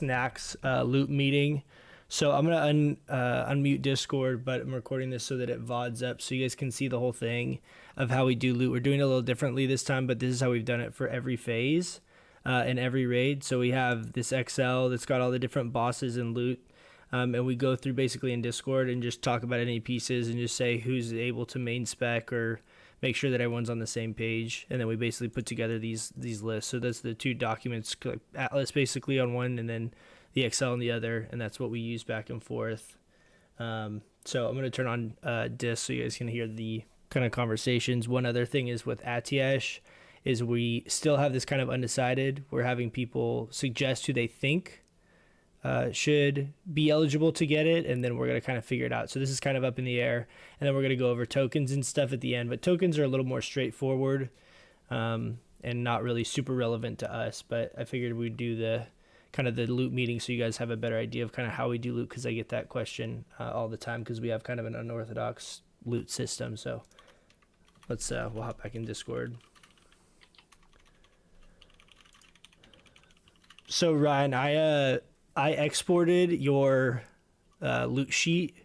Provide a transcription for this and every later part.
Naxx Loot Meeting. So I'm gonna unmute Discord, but I'm recording this so that it VODs up so you guys can see the whole thing of how we do loot. We're doing it a little differently this time, but this is how we've done it for every phase in every raid. So we have this Excel that's got all the different bosses and loot. And we go through basically in Discord and just talk about any pieces and just say who's able to main spec or make sure that everyone's on the same page. And then we basically put together these lists. So that's the two documents, like Atlas basically on one and then the Excel on the other. And that's what we use back and forth. So I'm going to turn on Dis so you guys can hear the kind of conversations. One other thing is with Atiesh is we still have this kind of undecided. We're having people suggest who they think should be eligible to get it, and then we're going to kind of figure it out. So this is kind of up in the air, and then we're going to go over tokens and stuff at the end, but tokens are a little more straightforward and not really super relevant to us, but I figured we'd do the kind of the loot meeting so you guys have a better idea of kind of how we do loot, because I get that question all the time because we have kind of an unorthodox loot system. So let's we'll hop back in Discord. So Ryan, I exported your loot sheet,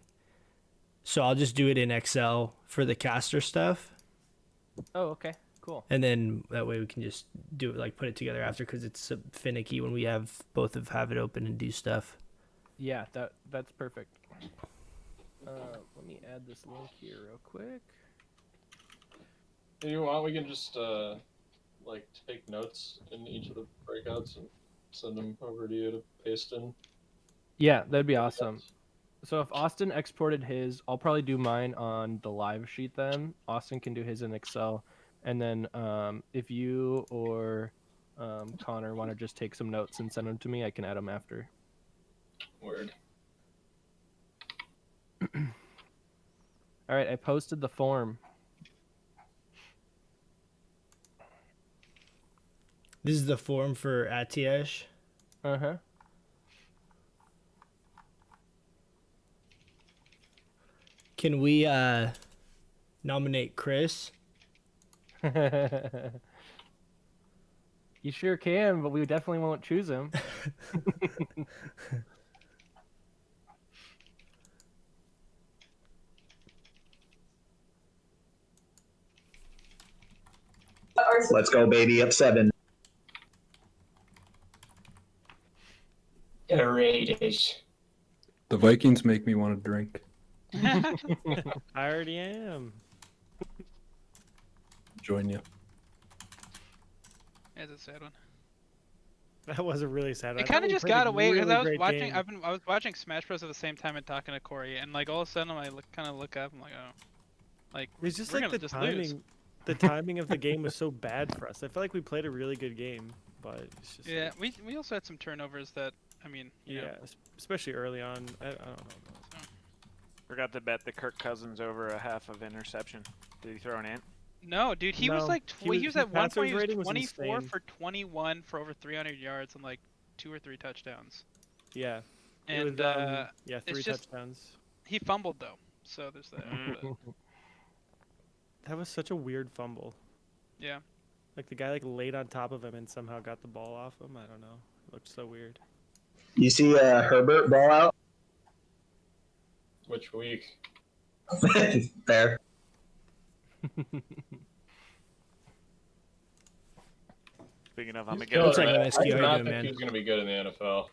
so I'll just do it in Excel for the caster stuff. Oh, okay, cool. And then that way we can just do it, like put it together after, because it's finicky when we have both have it open and do stuff. Yeah, that's perfect. Let me add this link here real quick. If you want, we can just like take notes in each of the breakouts and send them over to you to paste in. Yeah, that'd be awesome. So if Austin exported his, I'll probably do mine on the live sheet then. Austin can do his in Excel. And then if you or Connor want to just take some notes and send them to me, I can add them after. Word. All right, I posted the form. This is the form for Atiesh. Uh-huh. Can we nominate Chris? You sure can, but we definitely won't choose him. Let's go, baby, up 7. The Raiders. The Vikings make me want to drink. I already am. Join you. It's a sad one. That was a really sad one. It kind of just got away because really I was great watching. game. I was watching Smash Bros at the same time and talking to Corey, and like all of a sudden I kind of look up. I'm like, oh, like It's just we're like gonna the just lose. timing. The timing of the game was so bad for us. I feel like we played a really good game, but it's just Yeah, like, we also had some turnovers that I mean, you know, especially early on. I don't know. so. Forgot to bet the Kirk Cousins over a half of interception. Did he throw an ant? No, dude, he was No, like he was- he was his at one passer point he was rating was 24 insane. for 21 for over 300 yards and like 2 or 3 touchdowns. Yeah. It And was, yeah, 3 it's just- touchdowns. he fumbled though, so there's that. but, That was such a weird fumble. yeah. Like the guy like laid on top of him and somehow got the ball off him. I don't know. It looked so weird. You see Herbert ball out? Which week? Fair. Speaking of, I'm gonna He's get What's good, up, man. MSQ? I How did you not doing, think man? he was going to be good in the NFL.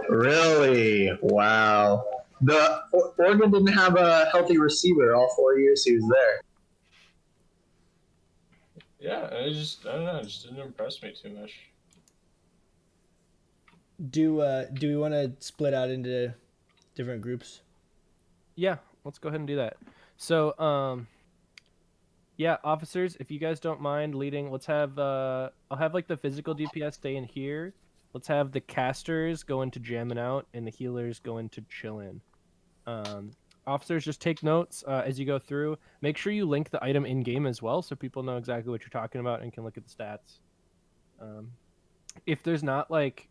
Really? Wow. The Oregon didn't have a healthy receiver all 4 years he was there. Yeah, I don't know, it just didn't impress me too much. Do we want to split out into different groups? Yeah, let's go ahead and do that. So, yeah, officers, if you guys don't mind leading, let's have I'll have like the physical DPS stay in here. Let's have the casters go into jamming out and the healers go into chillin'. Officers, just take notes as you go through. Make sure you link the item in game as well, so people know exactly what you're talking about and can look at the stats. If it's not like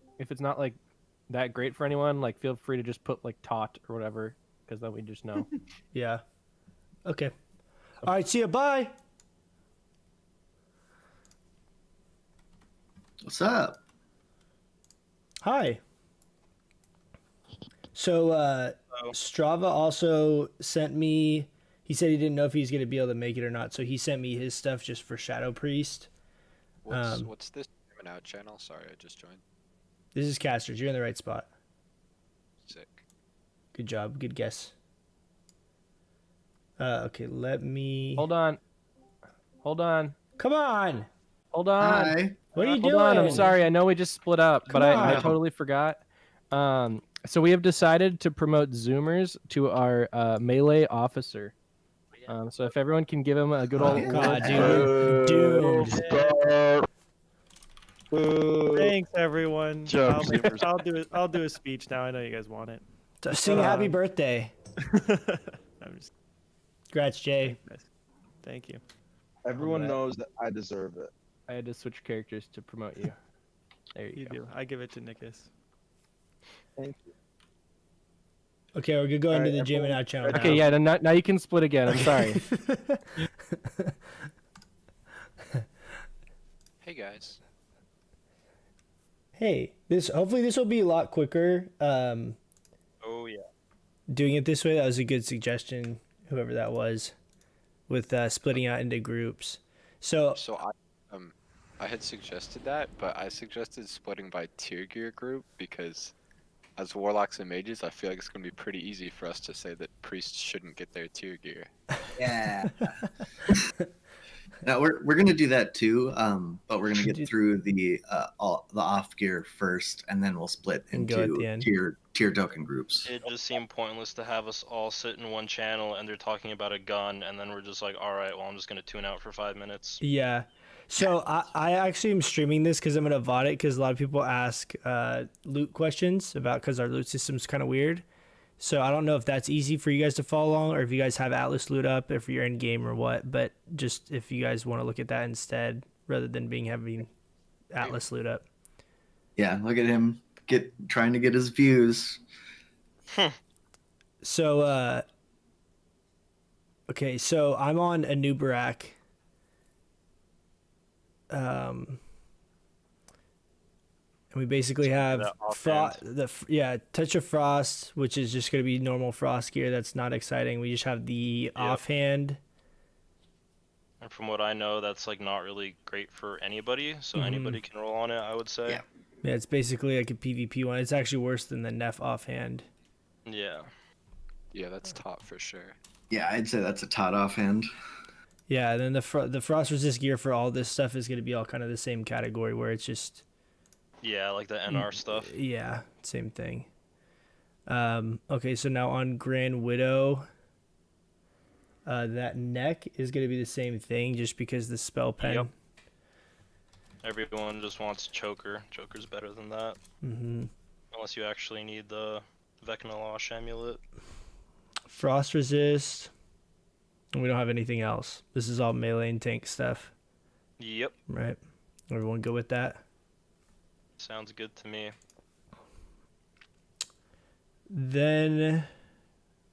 that great for anyone, like feel free to just put like tot or whatever, because then we just know. Yeah. Okay. All right. See ya. Bye. What's up? Hi. So So, Strava also sent me. He said he didn't know if he's gonna be able to make it or not, so he sent me his stuff just for Shadow Priest. What's this coming out channel? Sorry, I just joined. This is Casters. You're in the right spot. Sick. Good job. Good guess. Okay, let me. Hold on. Come on. Hold on. Hi. What are you Hold doing? on. I'm sorry. I know we just split up, but Come I on. totally forgot. So we have decided to promote Zoomers to our melee officer. So if everyone can give him a good old God, dude, word. we're doomed. Thanks, everyone. Job, Zoomers. I'll do a speech now. I know you guys want it. Sing happy birthday. I'm just Congrats, Jay. thank you. Everyone Alright. knows that I deserve it. I had to switch characters to promote you. There you You go. do. I give it to Nikus. Thank you. Okay, we're gonna go into Alright, the gym and everyone- out channel. Okay, yeah. Now you can split again. I'm sorry. Hey guys. Hey, hopefully this will be a lot quicker. Oh yeah. Doing it this way, that was a good suggestion, whoever that was, with splitting out into groups. So So I had suggested that, but I suggested splitting by tier gear group because as warlocks and mages, I feel like it's gonna be pretty easy for us to say that priests shouldn't get their tier gear. Yeah. No, we're gonna do that too, but we're gonna get through the off gear first, and then we'll split And go at the into end. tier token groups. It just seemed pointless to have us all sit in one channel and they're talking about a gun, and then we're just like, all right, well, I'm just gonna tune out for 5 minutes. yeah. So I actually am streaming this because I'm gonna VOD it because a lot of people ask loot questions about because our loot system's kind of weird. So I don't know if that's easy for you guys to follow along or if you guys have Atlas loot up, if you're in game or what. But just if you guys want to look at that instead rather than having Atlas loot up. Yeah, look at him trying to get his views. So okay, so I'm on a new Barak. And we basically have that offhand. Touch of Frost, which is just going to be normal Frost gear. That's not exciting. We just have the offhand. And from what I know, that's like not really great for anybody, so anybody can roll on it, I would say. Yeah. Yeah, it's basically like a PvP one. It's actually worse than the Neff offhand. Yeah. Yeah, that's top for sure. Yeah, I'd say that's a tot offhand. Yeah, and then the Frost Resist gear for all this stuff is going to be all kind of the same category where it's just... Yeah, like the NR stuff. Yeah, same thing. Okay, so now on Grand Widow, that neck is going to be the same thing just because the spell pen. Yep. Everyone just wants Choker. Choker's better than that. Mm-hmm. Unless you actually need the Vecnalosh amulet. Frost Resist. And we don't have anything else. This is all melee and tank stuff, Yep. right? Everyone good with that? Sounds good to me. Then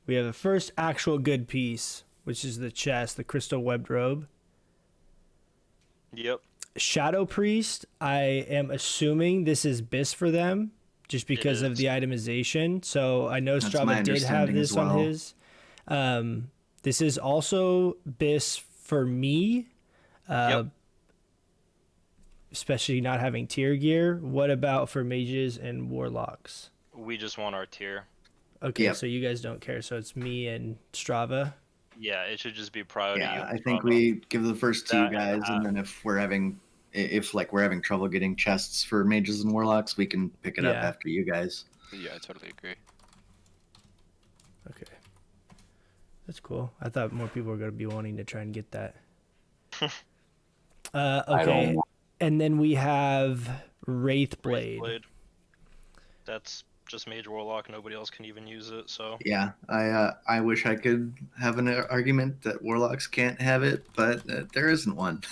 we have the first actual good piece, which is the chest, the crystal webbed robe. Yep. Shadow Priest, I am assuming this is BIS for them, just because of is. the itemization. So I know That's my Strava did have understanding this as on well. his. This is also BIS for me. Yep. Especially not having tier gear. What about for mages and warlocks? We just want our tier. Okay, Yep. so you guys don't care. So it's me and Strava. Yeah, it should just be priority. Yeah, of I think Strava. we give the first two That and guys, that. and then if we're having trouble getting chests for mages and warlocks, we can pick it up Yeah. after you guys. Yeah, I totally agree. Okay. That's cool. I thought more people were going to be wanting to try and get that. Okay. And then we have Wraith Blade. That's just Mage Warlock. Nobody else can even use it, so. Yeah, I wish I could have an argument that warlocks can't have it, but there isn't one.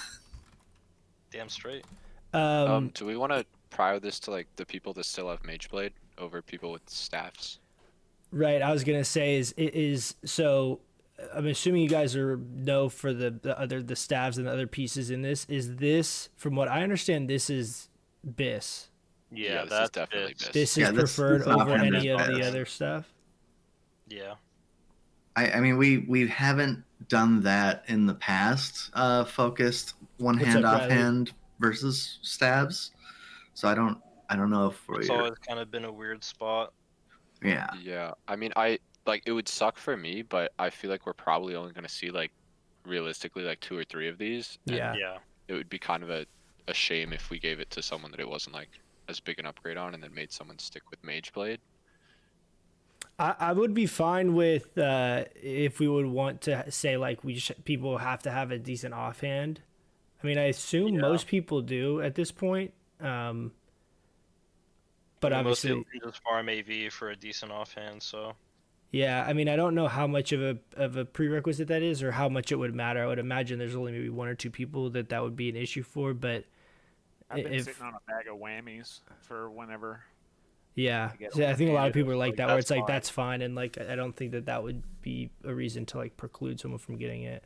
Damn straight. Do we want to prior this to like the people that still have Mage Blade over people with staffs? Right. I was going to say so I'm assuming you guys know for the staves and the other pieces in this. Is this, from what I understand, this is BIS? Yeah, this is that's definitely it. BIS. This Yeah, is that's preferred over offhand any as of the BIS. other stuff? Yeah. I mean, we haven't done that in the past. Focused one What's hand up, off Riley? hand versus stabs. So I don't know if It's we're always kind of been a weird spot. yeah. Yeah, I mean, I like it would suck for me, but I feel like we're probably only gonna see like realistically like 2 or 3 of these. And Yeah. Yeah. it would be kind of a shame if we gave it to someone that it wasn't like as big an upgrade on, and then made someone stick with Mage Blade. I would be fine with if we would want to say like people have to have a decent offhand. I mean, I assume Yeah. most people do at this point. But I mean, most obviously, people can just farm AV for a decent offhand, so yeah. I mean, I don't know how much of a prerequisite that is, or how much it would matter. I would imagine there's only maybe 1 or 2 people that would be an issue for. But I've been if sitting on a bag of whammies for whenever. yeah, to get so I think a lot of overhanded. people are like Like, that, where that's it's like fine. that's fine, and like I don't think that would be a reason to like preclude someone from getting it.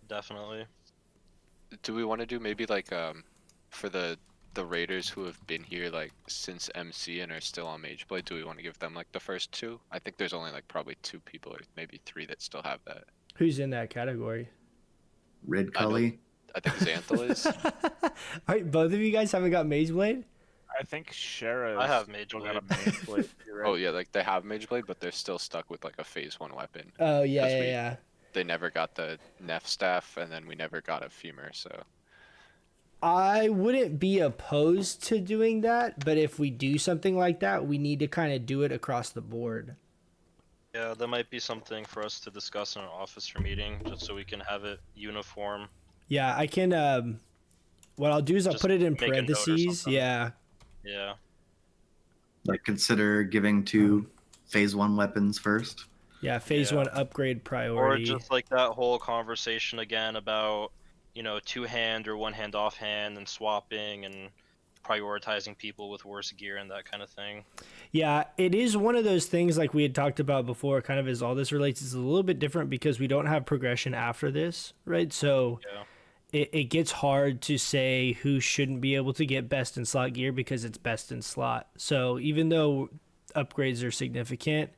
definitely. Do we want to do maybe like for the raiders who have been here like since MC and are still on Mage Blade? Do we want to give them like the first 2? I think there's only like probably 2 people or maybe 3 that still have that. Who's in that category? Red I know- Cully. I think Xanthal is. All right, both of you guys haven't got Mage Blade? I think Shara. I have Mage still got a Blade. Mage Blade. You're right. Oh yeah, like they have Mage Blade, but they're still stuck with like a phase 1 weapon. Oh yeah, Because yeah, we- yeah. They never got the Neff staff, and then we never got a femur. So I wouldn't be opposed to doing that, but if we do something like that, we need to kind of do it across the board. Yeah, that might be something for us to discuss in an officer meeting, just so we can have it uniform. Yeah, I can. What I'll do is I'll Just put it in make a note or parentheses. something. Yeah, Yeah. Like consider giving 2 phase 1 weapons first. yeah. Phase Yeah. 1 upgrade Or priority. just like that whole conversation again about, 2-hand or 1-hand offhand and swapping and prioritizing people with worse gear and that kind of thing. Yeah, it is one of those things like we had talked about before. Kind of as all this relates, is a little bit different because we don't have progression after this, right? So. Yeah. It gets hard to say who shouldn't be able to get best in slot gear because it's best in slot. So even though upgrades are significant,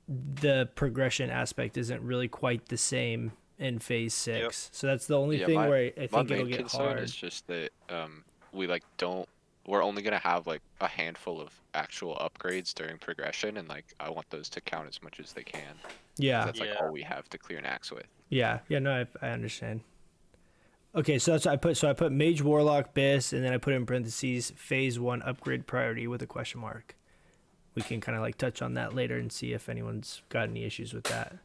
the progression aspect isn't really quite the same in phase 6. Yep. So that's the only Yeah, thing my- where I my think it'll main get concern hard. is just that we like don't. We're only gonna have like a handful of actual upgrades during progression, and like I want those to count as much as they can. Yeah, That's like Yeah. all we have to clear Naxx with. yeah, no, I understand. Okay, so that's what I put. So I put Mage Warlock Bis, and then I put in parentheses phase 1 upgrade priority with a question mark. We can kind of like touch on that later and see if anyone's got any issues with that.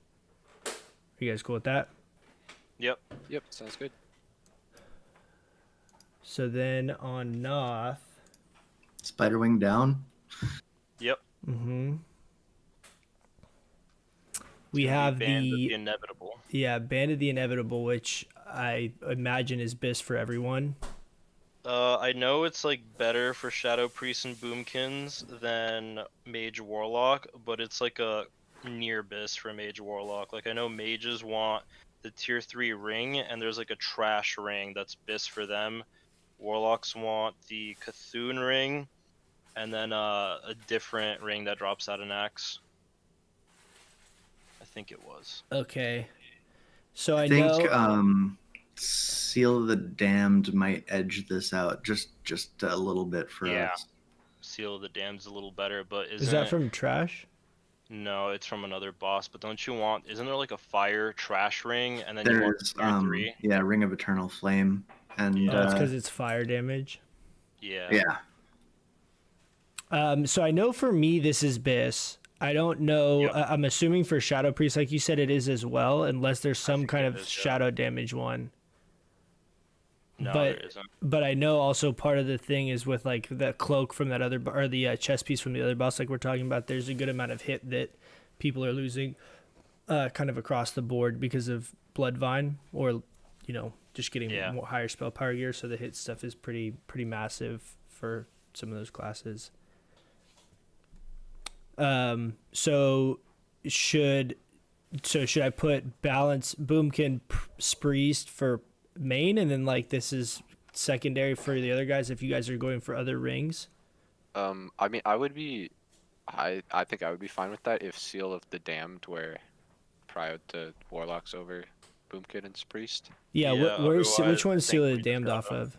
Are you guys cool with that? Yep. Yep, sounds good. So then on Noth, Spiderwing down. Yep. we Gonna be have Band of the the inevitable. Band of the Inevitable, which I imagine is BIS for everyone. I know it's like better for Shadow Priest and Boomkins than Mage Warlock, but it's like a near bis for Mage Warlock. Like I know mages want the tier 3 ring, and there's like a trash ring that's bis for them. Warlocks want the Cthulhu ring, and then a different ring that drops out of Naxx. I think it was. Okay. So I think know. Seal of the Damned might edge this out just a little bit for Yeah. us. Seal of the Damned's a little better, but Is that from Trash? No, it's from another boss. But don't you want? Isn't there like a fire trash ring, and then you want There's tier 3? yeah, Ring of Eternal Flame, and Oh, it's because it's fire damage. Yeah. yeah, So I know for me this is BIS. I don't know. Yep. I'm assuming for Shadow Priest, like you said, it is as well, unless there's some think kind it of is, yeah. shadow damage one. No, But- there isn't. But I know also part of the thing is with like the cloak from that other or the chest piece from the other boss, like we're talking about. There's a good amount of hit that people are losing, kind of across the board because of Bloodvine, or just getting Yeah. more higher spell power gear. So the hit stuff is pretty massive for some of those classes. So should I put balance Boomkin Spreest for main, and then like this is secondary for the other guys if you guys are going for other rings? I mean, I I think I would be fine with that if Seal of the Damned were prior to Warlocks over Boomkin and Priest. Yeah, where's otherwise, which I one's think Seal we of the just Damned gotta- off of?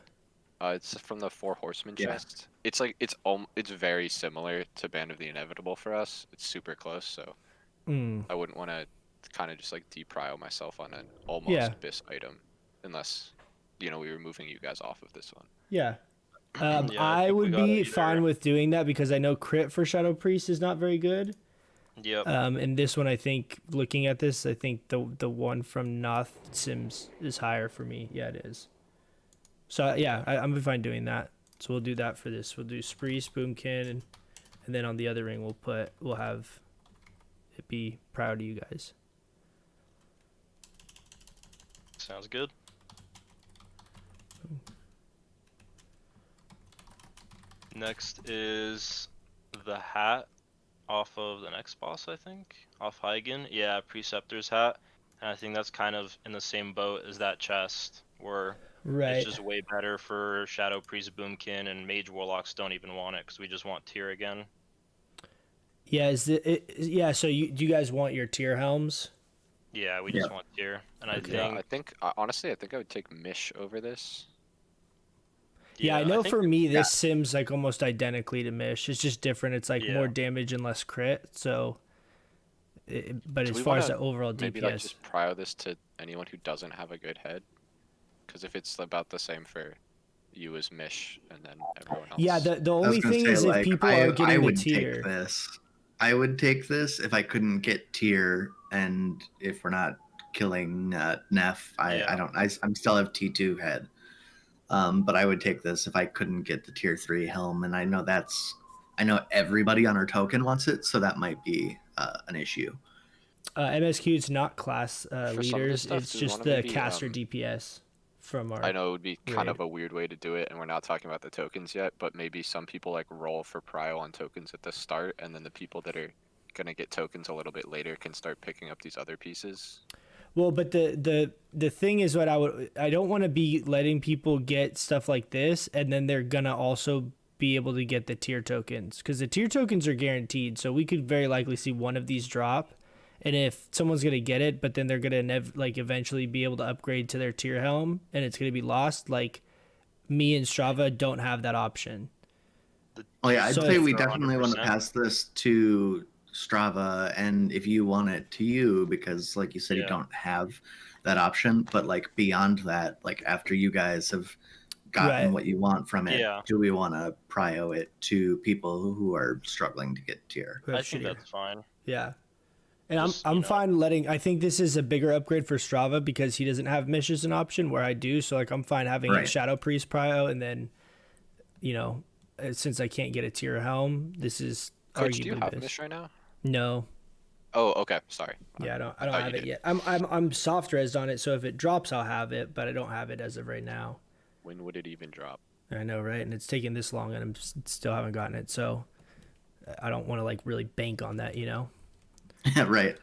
It's from the Four Horsemen Yeah. chest. It's very similar to Band of the Inevitable for us. It's super close, so I wouldn't want to kind of just like deprio myself on an almost Yeah. BIS item, unless we were moving you guys off of this one. Yeah. Yeah, I think we would gotta be either- fine with doing that because I know crit for Shadow Priest is not very good. Yep. And this one, I think, looking at this, I think the one from Noth Sims is higher for me. Yeah, it is. So yeah, I'm fine doing that. So we'll do that for this. We'll do Priest, Boomkin, and then on the other ring we'll have it be prior to you guys. Sounds good. Next is the hat off of the next boss, I think. Off Hygen. Yeah, Preceptor's hat. And I think that's kind of in the same boat as that chest, where Right. it's just way better for Shadow Priest, Boomkin, and Mage Warlocks don't even want it because we just want tier again. Yeah. Yeah. So do you guys want your tier helms? Yeah, we just want tier. And Yeah, I think honestly, I think I would take Mish over this. Yeah, I know think- for me this sims like almost identically to Mish. It's just different. It's like Yeah. more damage and less crit. So, but Do as we far as the wanna overall maybe DPS, like just prio this to anyone who doesn't have a good head, because if it's about the same for you as Mish and then everyone else. yeah. The I was only gonna thing say, is if like, people I are getting the would tier. take this. I would take this if I couldn't get tier, and if we're not killing Neff, I'm still have T2 head. But I would take this if I couldn't get the tier 3 helm, and I know everybody on our token wants it, so that might be an issue. MSQ is not class some of this leaders. stuff, It's do we just wanna the maybe, caster DPS from our. I know it would be kind raid. of a weird way to do it, and we're not talking about the tokens yet, but maybe some people like roll for prio on tokens at the start, and then the people that are gonna get tokens a little bit later can start picking up these other pieces. Well, but the thing is, what I don't want to be letting people get stuff like this, and then they're gonna also be able to get the tier tokens, because the tier tokens are guaranteed. So we could very likely see one of these drop, and if someone's gonna get it, but then they're gonna eventually be able to upgrade to their tier helm, and it's gonna be lost. Like me and Strava don't have that option. Oh yeah, I'd So say if- we definitely want to 100%. pass this to Strava, and if you want it, to you, because like you said, you Yeah. don't have that option. But like beyond that, like after you guys have gotten Right. what you want from it, Yeah. do we want to prio it to people who are struggling to get tier? Who have I think shittier. that's fine. Yeah. And Just, I'm you know. fine letting. I think this is a bigger upgrade for Strava because he doesn't have Mish as an option, where I do. So like I'm fine having a Right. Shadow Priest prio, and then, since I can't get a tier helm, this is Coach, do you arguably have best. Mish right now? No. Oh, okay. Sorry. Yeah, I don't thought have you it did. yet. I'm soft resed on it, so if it drops, I'll have it, but I don't have it as of right now. When would it even drop? I know, right? And it's taken this long, and still haven't gotten it, so I don't want to like really bank on that, Right.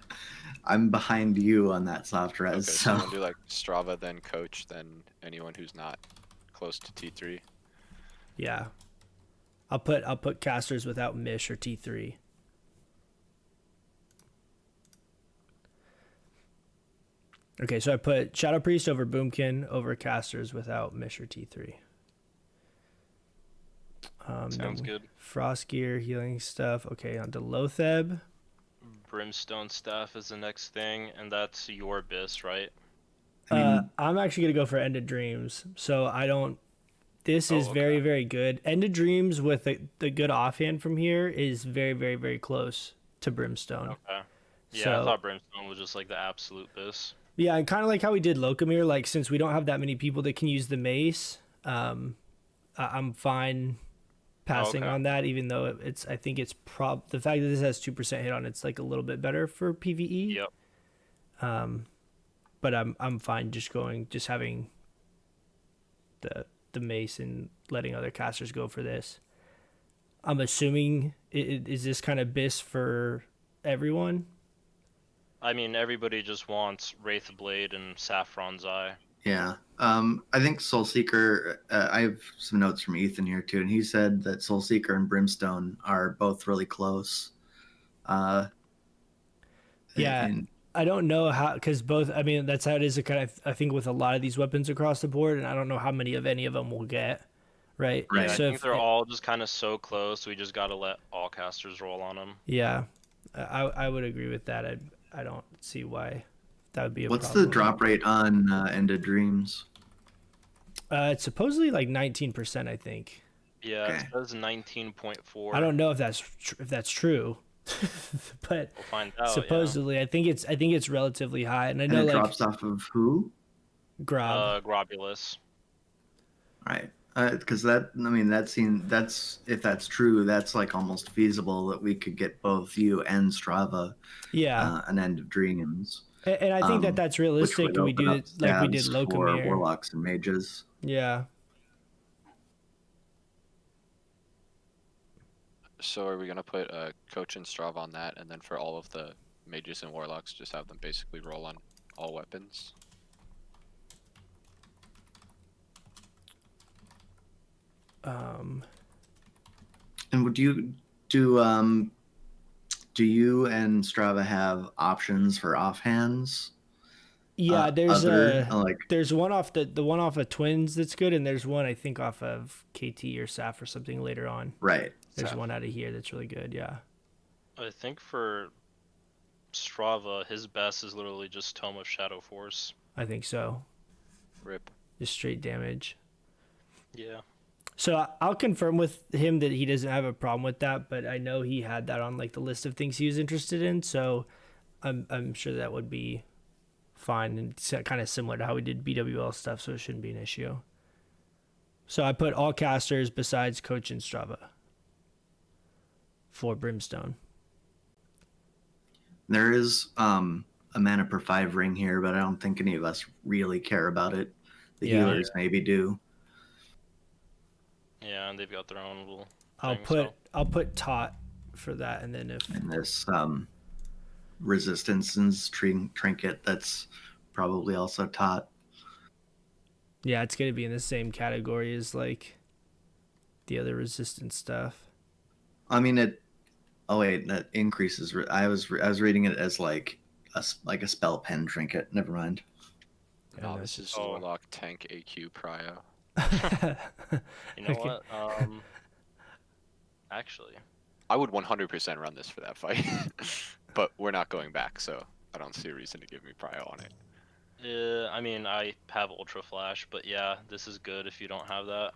I'm behind you on that soft res. Okay, so so we'll do like Strava, then Coach, then anyone who's not close to T3. Yeah. I'll put casters without Mish or T3. Okay, so I put Shadow Priest over Boomkin over casters without Mish or T3. Sounds then good. Frost gear, healing stuff. Okay, on to Lotheb. Brimstone staff is the next thing, and that's your bis, right? I'm actually gonna go for End of Dreams. So I don't. This is okay. very, very good. End of Dreams with the good offhand from here is very, very, very close to Brimstone. Okay. Yeah, So- I thought Brimstone was just like the absolute bis. Yeah, and kind of like how we did Locomir. Like since we don't have that many people that can use the mace, I'm fine passing Okay. on that. Even though I think it's the fact that this has 2% hit on it's like a little bit better for PVE. Yep. But I'm fine just having the mace and letting other casters go for this. I'm assuming is this kind of bis for everyone? I mean, everybody just wants Wraith Blade and Saffron's Eye. yeah. I think Soulseeker. I have some notes from Ethan here too, and he said that Soulseeker and Brimstone are both really close. Yeah. and I don't know how, because both, I mean, that's how it is. Kind of, I think with a lot of these weapons across the board, and I don't know how many of any of them we'll get, right? Yeah, I So think if, they're all just kind of so close. We just gotta let all casters roll on them. yeah, I would agree with that. I don't see why that would be a what's problem. the drop rate on End of Dreams? It's supposedly like 19%, I think. Yeah, Okay. it says 19.4. I don't know if that's true, but We'll find out. supposedly I think it's relatively high, and I And know it like drops off of who? Grob. Grobulus. Right. Because that, I mean, that's if that's true, that's like almost feasible that we could get both you and Strava Yeah, an End of Dreams. and I think that's Which realistic. would And we open do up it like we did stabs for Locomere. warlocks and mages. Yeah. So are we gonna put Coach and Strav on that, and then for all of the mages and warlocks, just have them basically roll on all weapons? And would you do you and Strava have options for offhands? Yeah, there's like there's one off the one off of Twins that's good, and there's one I think off of KT or SAF or something later on. right. There's SAF. one out of here that's really good. Yeah. I think for Strava, his best is literally just Tome of Shadow Force. I think so. Rip. Just straight damage. Yeah. So I'll confirm with him that he doesn't have a problem with that, but I know he had that on like the list of things he was interested in, so I'm sure that would be fine and kind of similar to how we did BWL stuff, so it shouldn't be an issue. So I put all casters besides Coach and Strava for Brimstone. There is a mana per 5 ring here, but I don't think any of us really care about it. The Yeah. healers maybe do. Yeah, and they've got their own little. I'll put Tot for that, and then if And this resistance trinket, that's probably also taught. yeah, it's gonna be in the same category as like the other resistance stuff. I mean it. Oh wait, that increases. I was reading it as like a spell pen trinket. Never mind. Yeah, No, this is Oh. warlock tank AQ prio. You know Okay. what? Actually, I would 100% run this for that fight, but we're not going back, so I don't see a reason to give me prio on it. I mean, I have Ultra Flash, but yeah, this is good if you don't have that.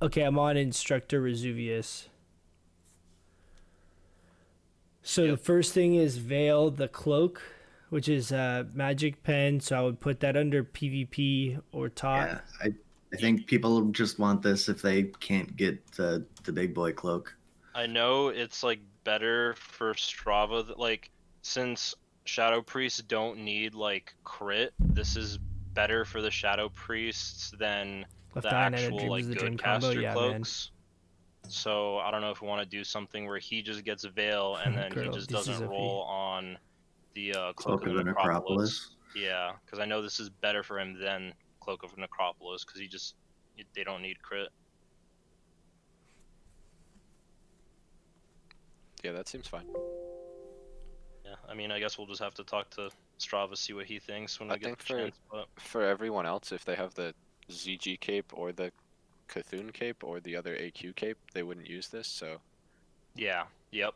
Okay, I'm on Instructor Resuvius. So the first thing is Veil the Cloak, which is magic pen, so I would put that under PvP or top. Yeah, I think people just want this if they can't get the big boy cloak. I know it's like better for Strava, like since Shadow Priests don't need like crit, this is better for the Shadow Priests than Left the Eye and End of actual Dreams like is the good dream combo, caster yeah, man. cloaks. So I don't know if we want to do something where he just gets a veil and then he Girdle, just this is doesn't a roll on the Cloak of the Necropolis. Yeah, because I know this is better for him than Cloak of Necropolis because they don't need crit. Yeah, that seems fine. Yeah, I mean, I guess we'll just have to talk to Strava, see what he thinks when I we get think the for- chance. But For everyone else, if they have the ZG cape or the Cthulhu cape or the other AQ cape, they wouldn't use this, so yeah, yep.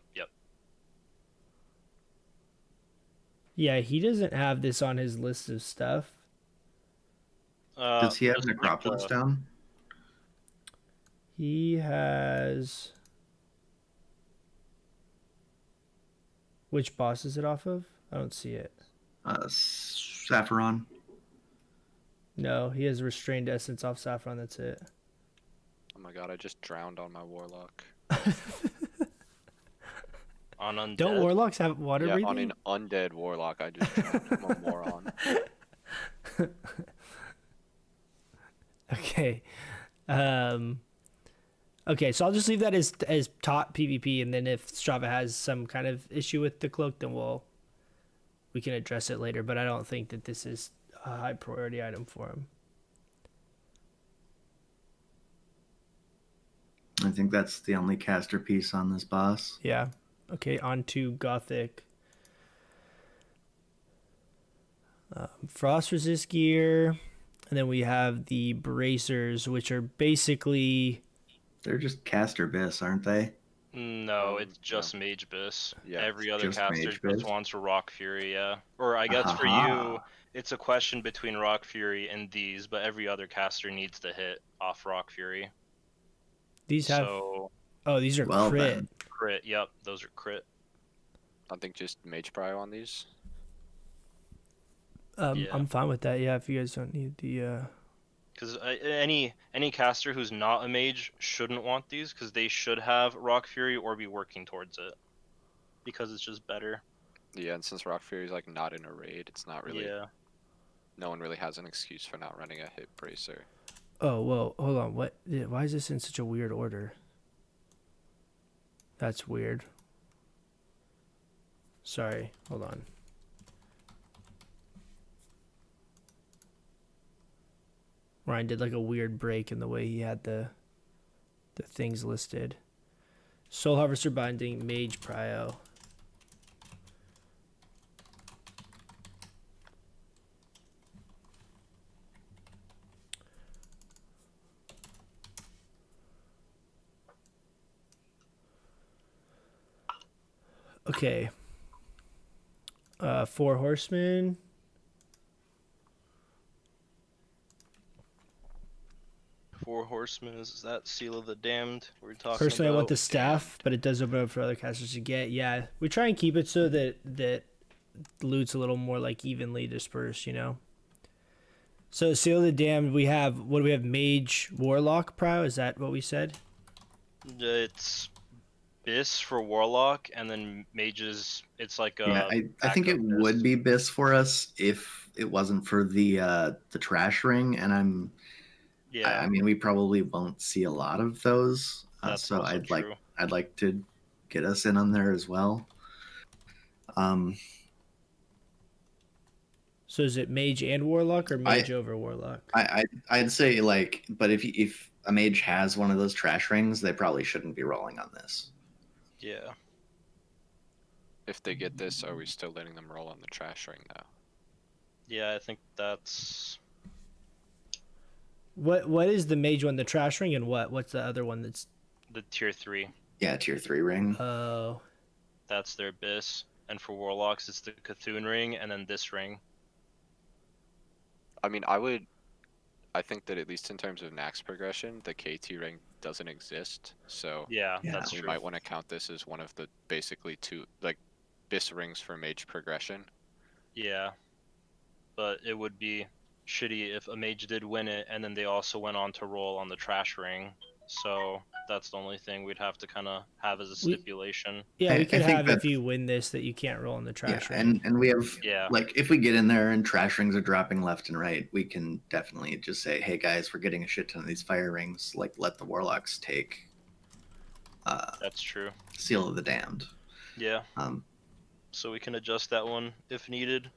Yeah, he doesn't have this on his list of stuff. Does he have there's, like, Necropolis down? He has. Which boss is it off of? I don't see it. Saffron. No, he has Restrained Essence off Saffron. That's it. oh my god, I just drowned on my warlock. On Undead. Don't warlocks have water Yeah, breathing? on an undead warlock, I just drowned. I'm a moron. Okay. Okay, so I'll just leave that as top PvP, and then if Strava has some kind of issue with the cloak, then we can address it later. But I don't think that this is a high priority item for him. I think that's the only caster piece on this boss. Yeah. Okay, on to Gothic. Frost resist gear. And then we have the bracers, which are basically... They're just caster bis, aren't they? No, it's just Mage Bis. Yeah, Every it's other just caster Mage just Bis? wants a Rock Fury, yeah. Or I guess for you, it's a question between Rock Fury and these, but every other caster needs to hit off Rock Fury. These have... So, Oh, these are Well, crit. then. crit, yep, those are crit. I think just Mage Prio on these. Yeah. I'm fine with that, yeah, if you guys don't need the... Because any caster who's not a mage shouldn't want these, because they should have Rock Fury or be working towards it. Because it's just better. Yeah, and since Rock Fury's like not in a raid, it's not really. Yeah. No one really has an excuse for not running a hit bracer. Oh, whoa, hold on, what? Why is this in such a weird order? That's weird. Sorry, hold on. Ryan did like a weird break in the way he had the things listed. Soul Harvester Binding, Mage Prio. Okay. 4 Horsemen. Four Horsemen, is that Seal of the Damned we're talking Personally, I want about? the staff, but it does open up for other casters to get. Yeah, we try and keep it so that loot's a little more like evenly dispersed, you know. So Seal of the Damned, we have, what do we have? Mage Warlock Prio, is that what we said? It's Bis for Warlock, and then Mages, it's like a... Yeah, I think it backup would Bis. be bis for us if it wasn't for the trash ring, and Yeah, I mean, we probably won't see a lot of those. that's So also true. I'd like to get us in on there as well. So is it Mage and Warlock or Mage over Warlock? I'd say like, but if a mage has one of those trash rings, they probably shouldn't be rolling on this. Yeah. If they get this, are we still letting them roll on the trash ring now? Yeah, I think that's... What is the Mage one? The Trash Ring, and what's the other one that's... the tier 3. Yeah, tier 3 ring. Oh. That's their Bis. And for Warlocks, it's the Cthulhu ring, and then this ring. I mean, I think that at least in terms of Naxx progression, the KT ring doesn't exist. So Yeah, Yeah. that's we true. might want to count this as one of the basically two like Bis rings for mage progression. Yeah. But it would be shitty if a mage did win it, and then they also went on to roll on the trash ring. So that's the only thing we'd have to kind of have as a stipulation. Yeah, we I could think have if that's- you win this that you can't roll in the Trash Yeah, Ring. and we have Yeah. like, if we get in there and trash rings are dropping left and right, we can definitely just say, hey guys, we're getting a shit ton of these fire rings. Like, let the warlocks take That's true. Seal of the Damned. Yeah. Um, So we can adjust that one if needed.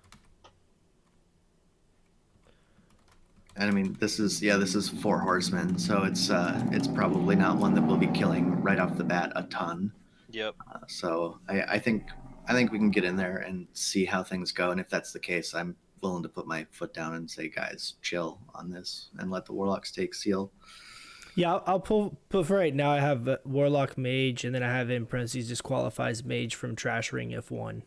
and I mean, this is 4 horsemen, so it's probably not one that we'll be killing right off the bat a ton. Yep. So I think we can get in there and see how things go, and if that's the case, I'm willing to put my foot down and say, guys, chill on this and let the warlocks take Seal. Yeah, I'll pull. But for right now, I have Warlock Mage, and then I have in parentheses disqualifies Mage from Trash Ring if won.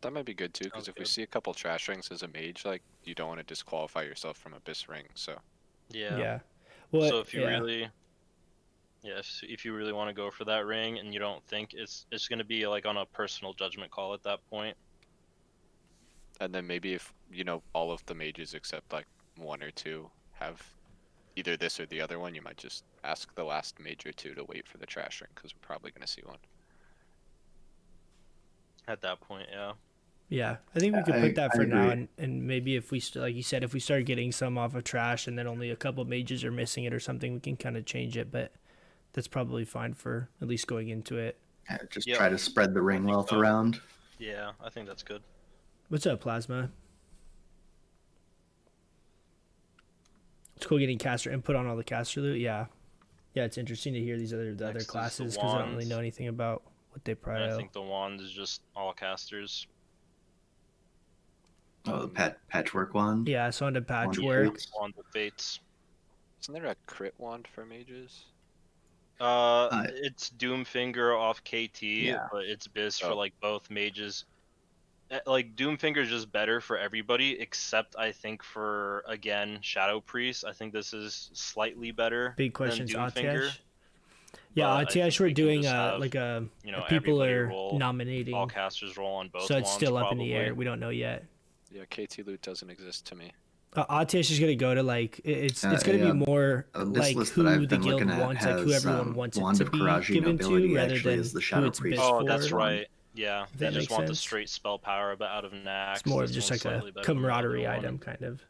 That might be good too, because Sounds if we good. see a couple trash rings as a mage, like you don't want to disqualify yourself from a Bis ring. So Yeah. Well, So if you yeah. really, if you really want to go for that ring and you don't think it's going to be like on a personal judgment call at that point. and then maybe if all of the mages except like one or two have either this or the other one, you might just ask the last mage or two to wait for the trash ring, because we're probably going to see one. At that point, yeah. Yeah, I think we could put that I for now, agree. and maybe if we, like you said, if we start getting some off of Trash and then only a couple mages are missing it or something, we can kind of change it, but that's probably fine for at least going into it. Yeah, just Yep. try to spread the ring think wealth so. around. Yeah, I think that's good. What's up, Plasma? It's cool getting caster input on all the caster loot, yeah. Yeah, it's interesting to hear these other Next is the classes because I don't really wands. know anything about what they And I prio. think the wand is just all casters. Oh, the patchwork wand. Yeah, so on to Wand of patchwork. Fates. Wand of Fates. Isn't there a crit wand for mages? It's Doomfinger off KT, Yeah. but it's Biz for Oh. like both mages. Like Doomfinger is just better for everybody, except I think for again Shadow Priest. I think this is slightly better Big than questions, Doomfinger. Atiash. Yeah, but I Atiash, think we're we can doing just have, like you know, people everybody are roll, nominating, all casters roll on both so it's wands, still up in probably. the air. We don't know yet. Yeah, KT loot doesn't exist to me. Atiash is gonna go to like it's gonna yeah. be more This like list who that I've the been guild looking at wants, like who has, everyone wants it Wand to of be Karaji given to, nobility rather actually than is the who Shadow it's Priest. biz Oh, for. that's wand. right. Yeah, If they that just makes want the sense. straight spell power, but out of Naxx. It's more of this just one's like a slightly better than the other camaraderie one. item, kind of.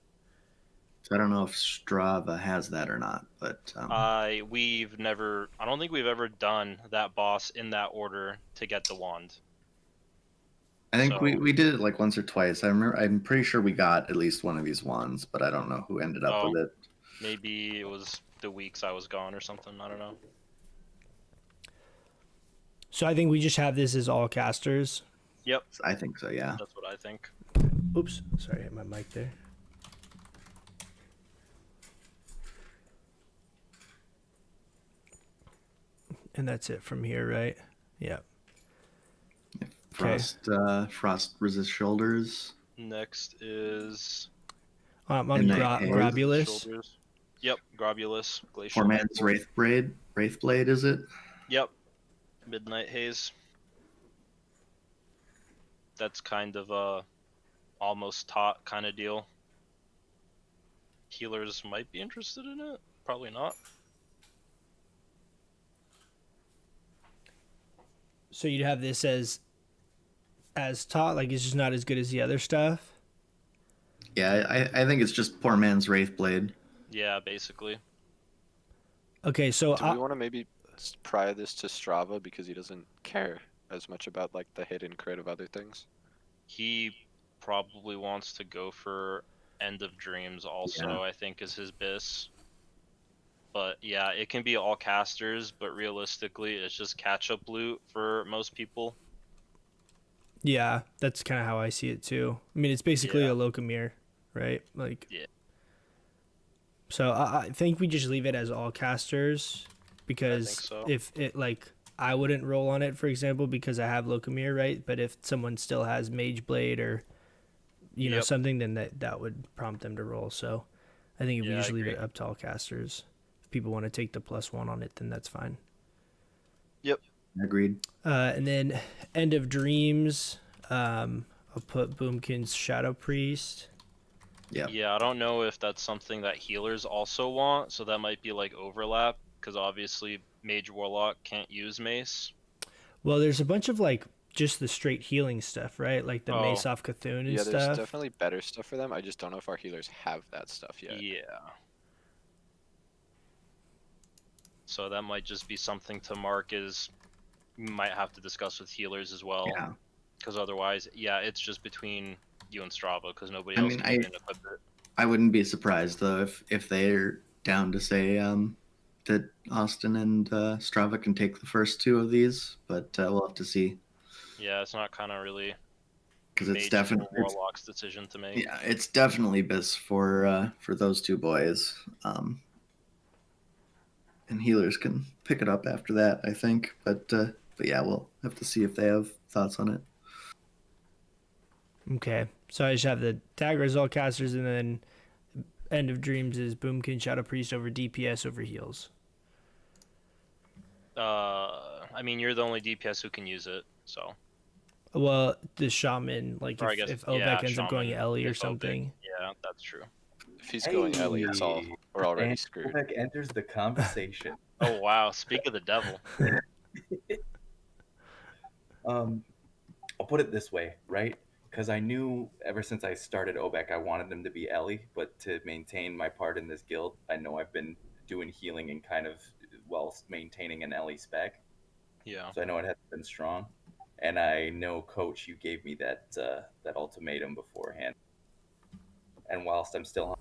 So I don't know if Strava has that or not, but I don't think we've ever done that boss in that order to get the wand. I think so- we did it like once or twice. I'm pretty sure we got at least one of these wands, but I don't know who ended up Oh. with it. Maybe it was the weeks I was gone or something. I don't know. So I think we just have this as all casters. Yep, I think so, yeah. that's what I think. Oops, sorry, I hit my mic there. And that's it from here, right? Yeah. Okay. Frost resist shoulders. Next is On And that haze. Grobulus. shoulders. Yep, Grobulus, Glacial. Poor man's Knuckle. Wraithblade, is it? Yep, Midnight Haze. That's kind of a almost taught kind of deal. Healers might be interested in it. Probably not. So you'd have this as taught, like it's just not as good as the other stuff. Yeah, I think it's just poor man's Wraithblade. Yeah, basically. Okay, so Do we want to maybe pry this to Strava because he doesn't care as much about like the hidden crit of other things? He probably wants to go for End of Dreams also, Yeah. I think is his bis. But yeah, it can be all casters, but realistically it's just catch-up loot for most people. yeah, that's kind of how I see it too. I mean, it's basically Yeah. a Locomere, right? Like, Yeah. So I think we just leave it as all casters because so. if it like I wouldn't roll on it, for example, because I have Locomere, right? But if someone still has Mage Blade or you know Yep. something, then that would prompt them to roll. So I think if we Yeah, I just leave it agree. up to all casters, if people want to take the +1 on it, then that's fine. Agreed. And then End of Dreams, I'll put Boomkin's Shadow Priest. Yep. Yeah, I don't know if that's something that healers also want, so that might be like overlap, because obviously Mage Warlock can't use Mace. Well, there's a bunch of like just the straight healing stuff, right? Like the Oh. Mace off Cthulhu and Yeah, there's stuff. definitely better stuff for them. I just don't know if our healers have that stuff yet. Yeah. So that might just be something to mark as you might have to discuss with healers as well, Yeah. because otherwise, yeah, it's just between you and Strava, because nobody I else mean, can equip it. I wouldn't be surprised though if they're down to say that Austin and Strava can take the first two of these, but we'll have to see Yeah, it's not kind of really because it's Mage definitely or Warlock's decision to make. yeah, it's definitely bis for those two boys. And healers can pick it up after that, I think. But yeah, we'll have to see if they have thoughts on it. Okay, so I just have the Dagger as all casters, and then End of Dreams is Boomkin Shadow Priest over DPS over heals. I mean, you're the only DPS who can use it, so. Well, the Shaman, like Or I if, guess, if Obek yeah, ends up going Shaman, Ellie or if Obek- something. Yeah, that's true. If he's going Ellie, it's all we're already And screwed. Obek enters the conversation. Oh wow! Speak of the devil. I'll put it this way, right? Because I knew ever since I started OBEC, I wanted them to be Ellie, but to maintain my part in this guild, I know I've been doing healing and kind of whilst maintaining an Ellie spec. Yeah. So I know it has been strong. And I know, Coach, you gave me that ultimatum beforehand. And whilst I'm still,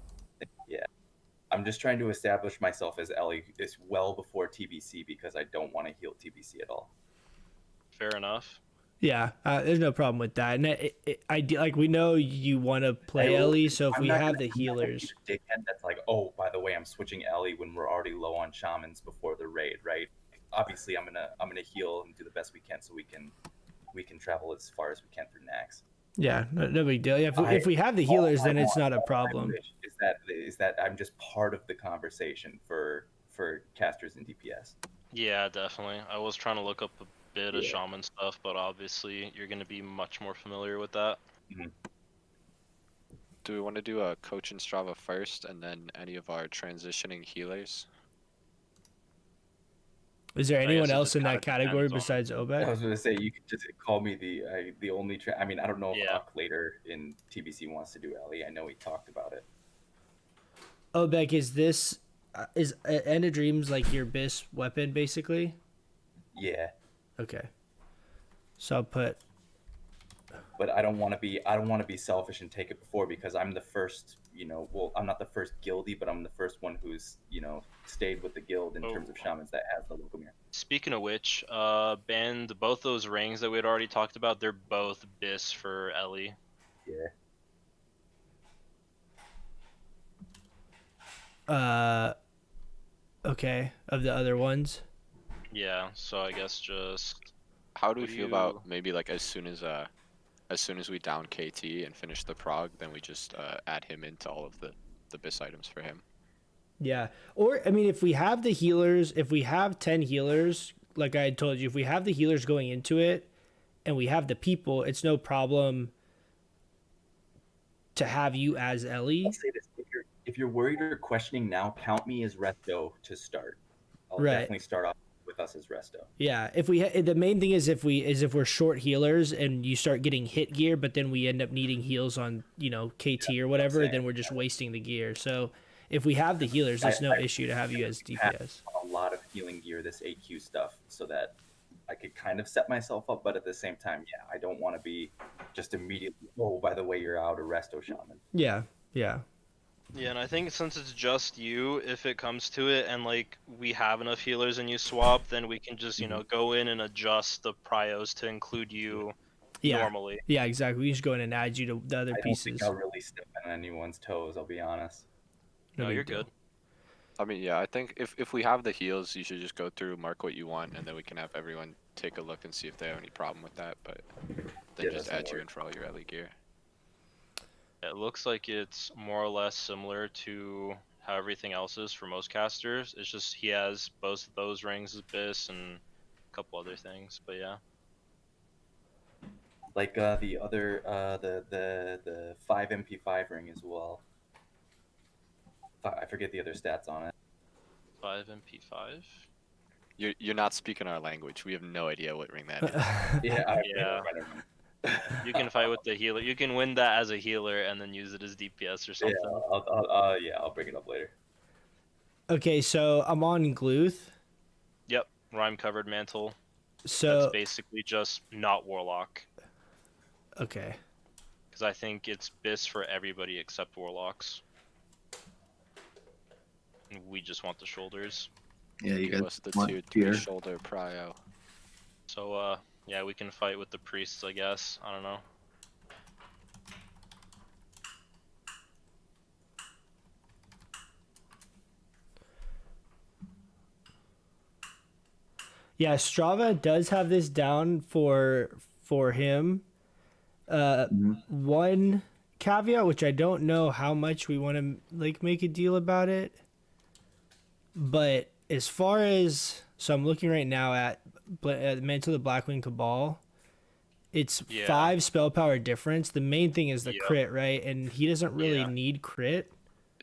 yeah. I'm just trying to establish myself as Ellie is well before TBC because I don't want to heal TBC at all. Fair enough. Yeah, there's no problem with that. And like we know you want to play Ellie, so if we have the healers, Dickhead that's like, oh, by the way, I'm switching Ellie when we're already low on shamans before the raid, right? Obviously, I'm gonna heal and do the best we can so we can travel as far as we can through Naxx. yeah, no big deal. Yeah, if we have the healers, then it's not a problem. Is that I'm just part of the conversation for casters and DPS. Yeah, definitely. I was trying to look up a bit of shaman stuff, but obviously you're going to be much more familiar with that. Mm-hmm. Do we want to do a coach and Strava first, and then any of our transitioning healers? Is there anyone else in that category besides I Obed? was going to say you could just call me the only. I mean, I don't know if Uck later in TBC wants to do Ellie. I know he talked about it. Obed, is End of Dreams like your BIS weapon basically? Yeah. Okay. So I'll put. But I don't want to be selfish and take it before because I'm the first. Well, I'm not the first guildie, but I'm the first one who's stayed with the guild in terms of shamans that has the Locomere. Speaking of which, banned both those rings that we had already talked about. They're both BIS for Ellie. Yeah. Okay. Of the other ones. Yeah. So I guess just. How do we feel about maybe like as soon as we down KT and finish the prog, then we just add him into all of the BIS items for him. Yeah. Or, I mean, if we have the healers, if we have 10 healers, like I had told you, if we have the healers going into it and we have the people, it's no problem to have you as Ellie. I'll say this. If you're worried or questioning now, count me as Resto to start. I'll definitely start off with us as Resto. Yeah, if we the main thing is if we're short healers and you start getting hit gear, but then we end up needing heals on KT or whatever, then we're just wasting the gear. So if we have the healers, there's no issue to have you as DPS. A lot of healing gear, this AQ stuff, so that I could kind of set myself up, but at the same time, I don't want to be just immediately. Oh, by the way, you're out a Resto Shaman. Yeah. Yeah, and I think since it's just you, if it comes to it, and like we have enough healers and you swap, then we can just go in and adjust the prios to include you normally. Yeah, exactly. We just go in and add you to the other pieces. I don't think I'll really step on anyone's toes. I'll be honest. No, you're good. I mean, yeah, I think if we have the heals, you should just go through, mark what you want, and then we can have everyone take a look and see if they have any problem with that. But then just add you in for all your Ellie gear. It looks like it's more or less similar to how everything else is for most casters. It's just he has both of those rings as BIS and a couple other things, but yeah. Like the other the 5 MP5 ring as well. I forget the other stats on it. 5 MP5? You're not speaking our language. We have no idea what ring that is. Yeah. You can fight with the healer. You can win that as a healer and then use it as DPS or something. Yeah, I'll bring it up later. Okay, so I'm on Gluth. Yep, rhyme covered mantle. So that's basically just not Warlock. Okay. Because I think it's BIS for everybody except Warlocks. We just want the shoulders. Yeah, you Give guys us the want tier 3 shoulder prio. So yeah, we can fight with the priests, I guess. I don't know. Yeah, Strava does have this down for him. One caveat, which I don't know how much we want to like make a deal about it, but as far as I'm looking right now at Mantle of the Blackwing Cabal. It's 5 spell power difference. The main thing is the crit, right? And he doesn't really need crit.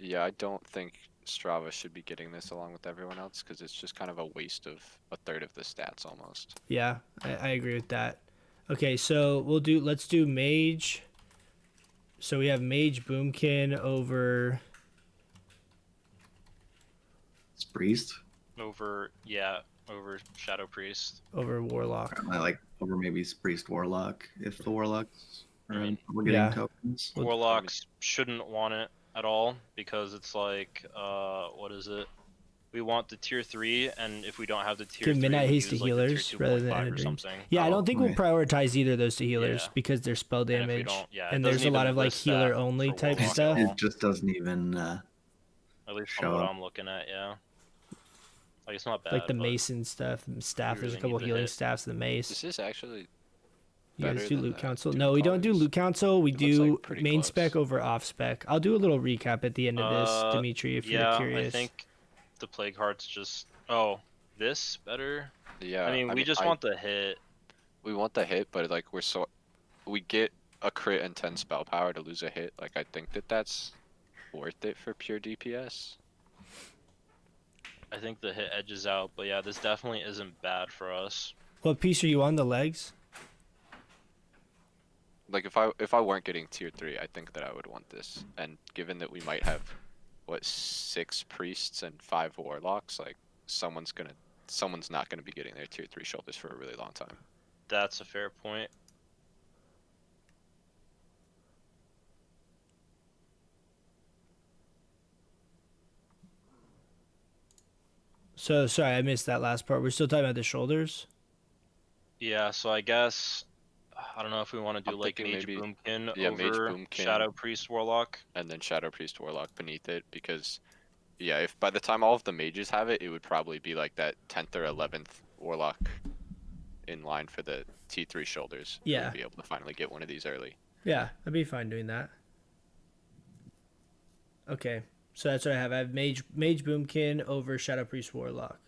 Yeah, I don't think Strava should be getting this along with everyone else because it's just kind of a waste of a third of the stats almost. Yeah, I agree with that. Okay, so let's do Mage. So we have Mage Boomkin over... It's Priest? Over Shadow Priest. Over Warlock. I like over maybe Priest Warlock if the Warlocks are we're getting tokens. Warlocks shouldn't want it. at all because it's like what is it? We want the tier 3, and if we don't have the tier Give 3, Midnight we Haste to use like the healers tier rather 2.5 than or Dreams. something. Yeah, I don't think we'll right. prioritize either of those to healers Yeah. because they're spell And if we damage, don't, yeah, it and there's doesn't a lot even of like list that healer only for type Warlock at stuff. all. It just doesn't even. At least show from what up. I'm looking at, yeah. Like it's not bad. Like the but mason stuff, the staff. There's a really couple need the healing hit. staffs. The mace. This is actually You guys better do than loot the council? Doom No, we don't do Callers. loot council. We It looks, do like, pretty main close. spec over off spec. I'll do a little recap at the end of this, Dimitri, if yeah, you're curious. I think the Plague Heart's just. Oh, this better? Yeah. I mean, we just want the hit. We want the hit, but like we get a crit and 10 spell power to lose a hit. Like I think that's worth it for pure DPS. I think the hit edges out, but yeah, this definitely isn't bad for us. What piece are you on? The legs? Like if I weren't getting tier 3, I think that I would want this. And given that we might have 6 priests and 5 warlocks, like someone's not gonna be getting their tier 3 shoulders for a really long time. That's a fair point. So sorry, I missed that last part. We're still talking about the shoulders. Yeah, so I guess I don't know if we want to do I'm like thinking Mage maybe- Boomkin yeah, Mage over Boomkin. Shadow Priest Warlock. And then Shadow Priest Warlock beneath it, because yeah, if by the time all of the mages have it, it would probably be like that 10th or 11th Warlock in line for the T3 shoulders. who Yeah. would be able to finally get one of these early. Yeah, I'd be fine doing that. Okay, so that's what I have. I have Mage Boomkin over Shadow Priest Warlock.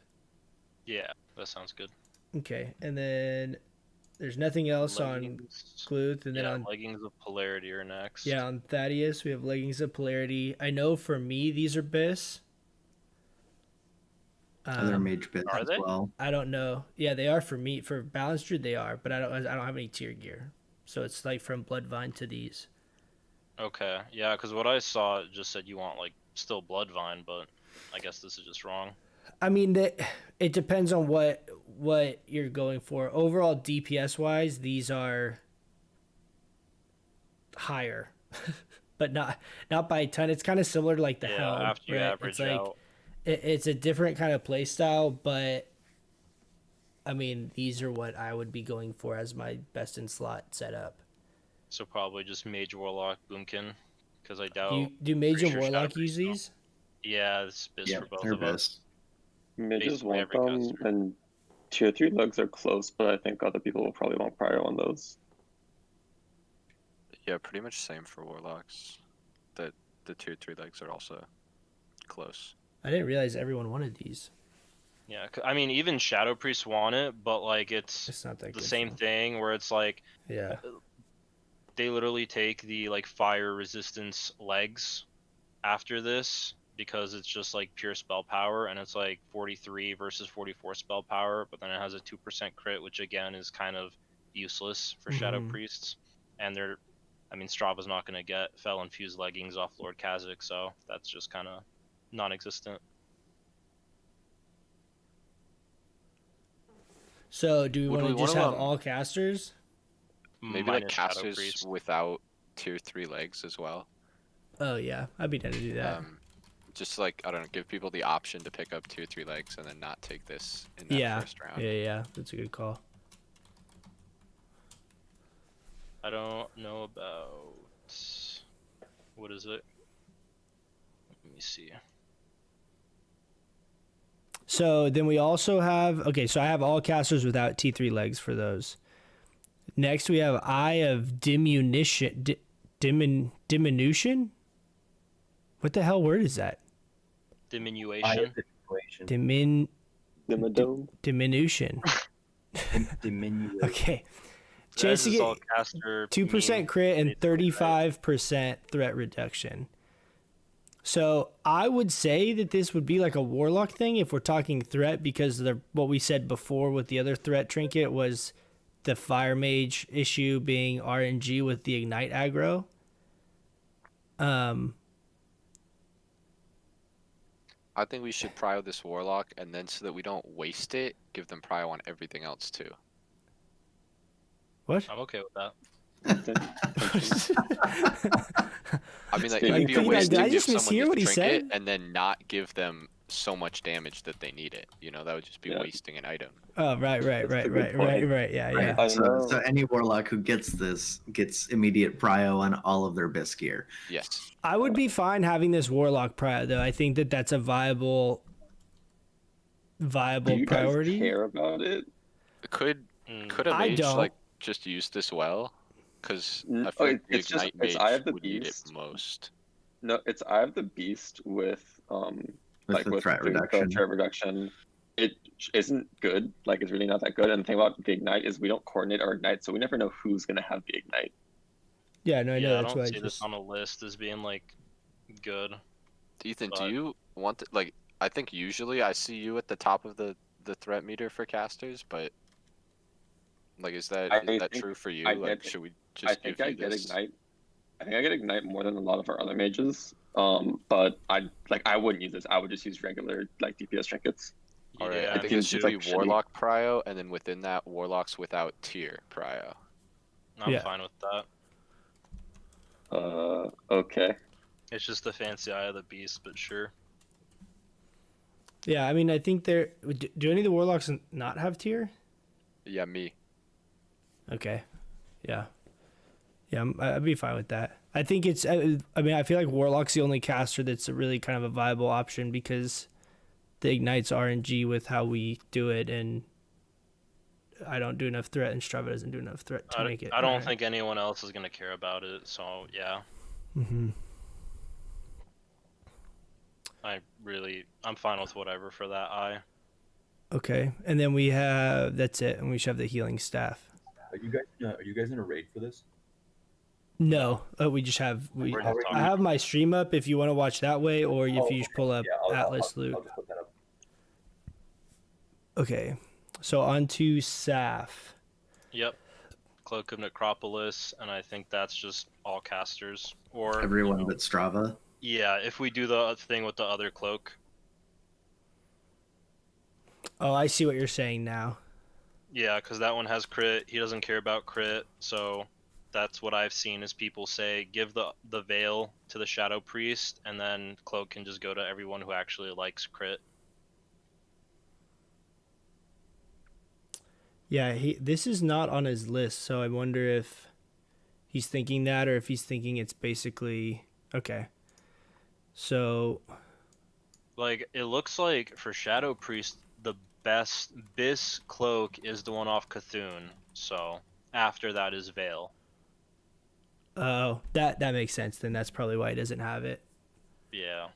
Yeah, that sounds good. Okay, and then there's nothing else on Leggings. Gluth, and then Yeah, on Leggings of Polarity are next. yeah on Thaddeus we have Leggings of Polarity. I know for me these are Bis. Other mage bits are as they? well. I don't know. Yeah, they are for me. For Balanced Druid, they are, but I don't have any tier gear. So it's like from Bloodvine to these. Okay, yeah, because what I saw it just said you want like still Bloodvine, but I guess this is just wrong. I mean, it depends on what you're going for. Overall, DPS wise, these are higher, but not by a ton. It's kind of similar to like the Yeah, Helm. after you right? average It's like out. it's a different kind of play style, but I mean, these are what I would be going for as my best in slot setup. So probably just Mage Warlock Boomkin, because I doubt. Do Mage pretty and sure Shadow Warlock Priest use don't. these? Yeah, it's Bis Yeah, for both they're of us. Mages Basically want every them, caster. and tier 3 legs are close, but I think other people will probably want prior on those. Yeah, pretty much same for warlocks. The tier 3 legs are also close. I didn't realize everyone wanted these. Yeah, I mean even Shadow Priest want it, but like it's It's not that the good. same thing where it's like Yeah. they literally take the like fire resistance legs after this because it's just like pure spell power, and it's like 43 versus 44 spell power, but then it has a 2% crit, which again is kind of useless for Shadow Mhm. Priests. And I mean Strava's not going to get Fel infused leggings off Lord Kazakh, so that's just kind of non-existent. So do we Would want we to just wanna, have all casters? Maybe like Minus Shadow casters Priest. without tier 3 legs as well. Oh yeah, I'd be down to do that. Just like, I don't know, give people the option to pick up tier 3 legs and then not take this in that Yeah. first round. Yeah, that's a good call. I don't know about what is it? Let me see. So then we also have so I have all casters without T3 legs for those. Next we have Eye of Diminution. Diminution? What the hell word is that? Diminution. Diminution. Okay. Chance to This is all get caster 2% mean crit and basically, right? 35% threat reduction. So I would say that this would be like a warlock thing if we're talking threat, because what we said before with the other threat trinket was the fire mage issue being RNG with the ignite aggro. I think we should prio this warlock, and then so that we don't waste it, give them prio on everything else too. What? I'm okay with that. I mean, like, Like, it'd be a did waste I to give just someone mishear the what he trinket said? and then not give them so much damage that they need it. You know, that would just be wasting an item. Oh, right. That's a good point. Yeah, Right. yeah. I So, know. so any warlock who gets this gets immediate prio on all of their bis gear. Yes. I would be fine having this warlock prio though. I think that that's a viable Do you guys priority. care about it? Could a I mage don't. like just use this well? Because I Oh, feel like the it's just ignite it's Eye mage of the would need it Beast. most. No, it's Eye of the Beast with With threat the reduction. threat reduction. It isn't good. Like it's really not that good. And the thing about the ignite is we don't coordinate our ignite, so we never know who's gonna have the ignite. Yeah, no, I know Yeah, I that's don't why see this on a list as being like good. Ethan, do But- you want to, like? I think usually I see you at the top of the threat meter for casters, but like, is that think true for you? I Like, get- should we I just think give I you get this? ignite. I think I get ignite more than a lot of our other mages. But I wouldn't use this. I would just use regular like DPS trinkets. All right, Yeah, I think mean, it should it's, like, be shitty. warlock prio, and then within that, warlocks without tier prio. I'm Yeah. fine with that. Okay. It's just the fancy Eye of the Beast, but sure. Yeah, I mean, I think there. Do any of the warlocks not have tier? Yeah, me. Okay. Yeah. Yeah, I'd be fine with that. I think it's. I mean, I feel like warlock's the only caster that's a really kind of a viable option because the ignite's RNG with how we do it, and I don't do enough threat, and Strava doesn't do enough threat to make it. I don't think anyone else is gonna care about it. So yeah, Mm-hmm. I'm fine with whatever for that eye. Okay, and then we have that's it, and we should have the healing staff. Are you guys in a raid for this? No, we just have We're just I talking. have my stream up if you want to watch that way, or if you just pull up Atlas Loot. I'll just put that up. Okay, so on to Saf. Yep. Cloak of Necropolis, and I think that's just all casters. Or Everyone but Strava. yeah, if we do the thing with the other cloak. Oh, I see what you're saying now. Yeah, because that one has crit. He doesn't care about crit, so that's what I've seen is people say give the veil to the Shadow Priest, and then cloak can just go to everyone who actually likes crit. Yeah, this is not on his list, so I wonder if he's thinking that or if he's thinking it's basically okay. So Like it looks like for Shadow Priest, the best Bis cloak is the one off Cthulhu. So after that is Veil. oh, that makes sense. Then that's probably why he doesn't have it. Yeah.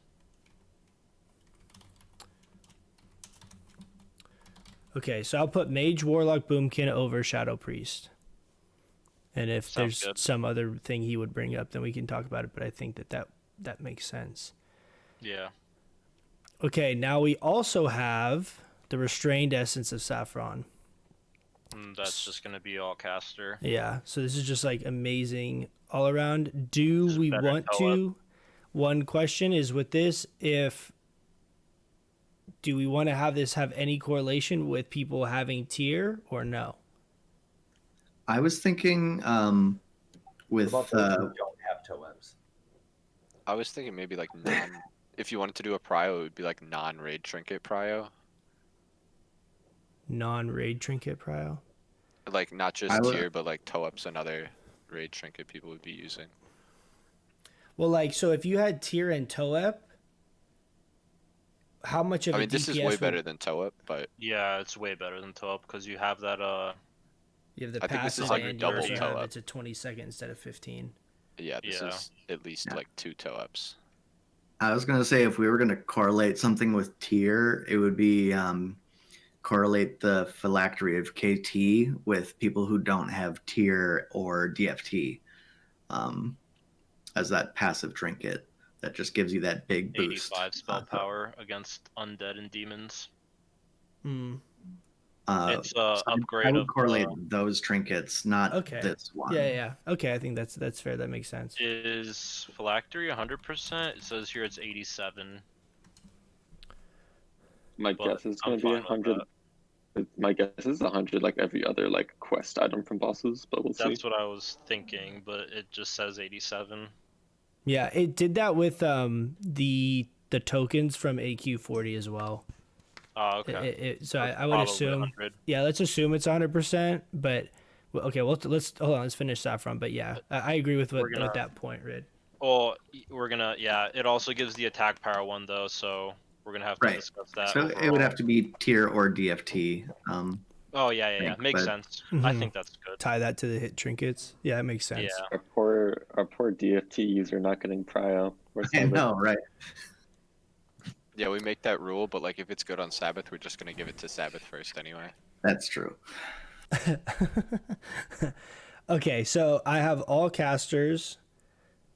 Okay, so I'll put Mage, Warlock, Boomkin over Shadow Priest. And if Sounds there's good. some other thing he would bring up, then we can talk about it. But I think that makes sense. Yeah. Okay, now we also have the Restrained Essence of Saffron. That's just gonna be all caster. Yeah, so this is just like amazing all around. Do we better want tell to? One question is with this, do we want to have this have any correlation with people having tier or no? I was thinking with What about those who don't have toems? I was thinking maybe like if you wanted to do a prio, it would be like non-raid trinket prio. Non-raid trinket prio? Like not just I would- tier, but like toe-ups and other raid trinket people would be using. Well, like, so if you had tier and toe-up, how much of I a mean, this is DPS way would- better than toe-up, but Yeah, it's way better than Top because you have that You have the I think this passive is like and you double also have toe-up. it's a 20-second instead of 15. yeah, this Yeah. is at least Yeah. like 2 toe-ups. I was gonna say if we were gonna correlate something with tier, it would be correlate the phylactery of KT with people who don't have tier or DFT as that passive trinket that just gives you that big boost. 85 spell power against undead and demons. Hmm. It's So upgrade I would of correlate those trinkets, not Okay. this one. Yeah. Okay, I think that's fair. That makes sense. Is phylactery 100%? It says here it's 87. My But guess is I'm going to be fine with 100. that. My guess is 100 like every other like quest item from bosses, but we'll see. That's what I was thinking, but it just says 87. Yeah, it did that with the tokens from AQ40 as well. Oh, okay. So I would Probably assume. 100. Yeah, let's assume it's 100%. But okay, well let's hold on. Let's finish Saffron. But yeah, I agree with with that point, Rid. Oh, we're gonna, yeah. It also gives the attack power one though, so we're gonna have to Right. discuss that. So it would have to be tier or DFT. Oh yeah. Makes but- sense. I think that's good. Tie that to the hit trinkets. Yeah, it makes sense. Yeah. Our poor DFT user not getting prio. Or I something. know, right? Yeah, we make that rule, but like if it's good on Sabbath, we're just gonna give it to Sabbath first anyway. That's true. Okay, so I have all casters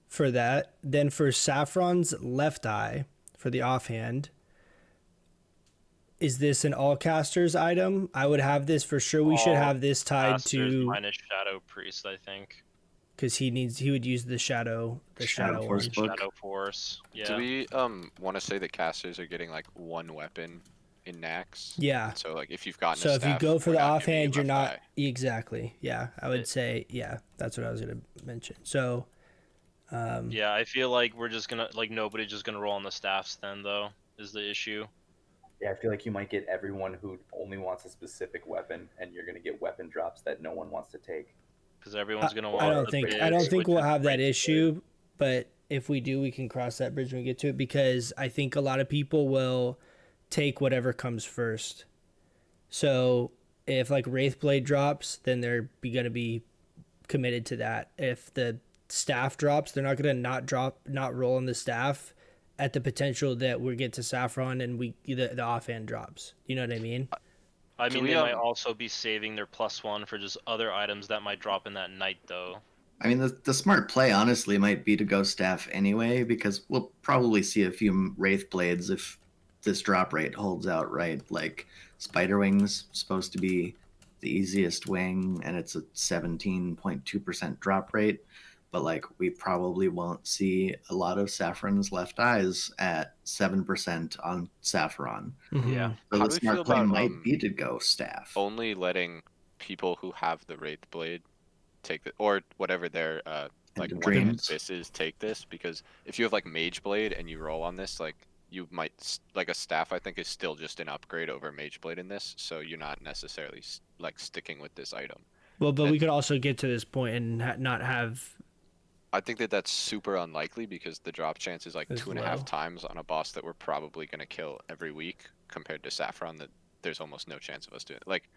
for that. Then for Saffron's left eye for the offhand, is this an all casters item? I would have this for sure. We should All have this tied Masters to minus Shadow Priest, I think. because he would use the shadow Shadow Force one. book. Shadow Force. Yeah. Do we want to say that casters are getting like one weapon in Naxx? Yeah. So like if you've gotten So a if you staff, go for we're the not giving offhand, you you're left not eye. exactly. Yeah, I would say yeah. That's what I was gonna mention. So. Yeah, I feel like we're just gonna nobody's just gonna roll on the staffs then though, is the issue. Yeah, I feel like you might get everyone who only wants a specific weapon, and you're gonna get weapon drops that no one wants to take. Because everyone's gonna want. I don't think we'll have that Wraith issue, but if we do, we can cross that bridge when we get to it because I think a lot of people will take whatever comes first. So if like Wraithblade drops, then they're gonna be committed to that. If the staff drops, they're not gonna not roll on the staff at the potential that we get to Saffron and the offhand drops. You know what I mean? I Do mean, we, they might also be saving their +1 for just other items that might drop in that night, though. I mean, the smart play honestly might be to go staff anyway, because we'll probably see a few Wraith Blades if this drop rate holds out, right? Like Spiderwing's supposed to be the easiest wing, and it's a 17.2% drop rate. But like, we probably won't see a lot of Saffron's left eyes at 7% on Saffron. Yeah. So How the do we smart feel play about might be to go staff. only letting people who have the Wraith Blade take the or whatever their like the one of dreams. this is take this, because if you have like Mage Blade and you roll on this, like you might like a staff I think is still just an upgrade over Mage Blade in this, so you're not necessarily like sticking with this item. Well, but we could also get to this point and not have. I think that that's super unlikely because the drop chance is like It's 2.5 low. times on a boss that we're probably gonna kill every week, compared to Saffron that there's almost no chance of us doing it. Like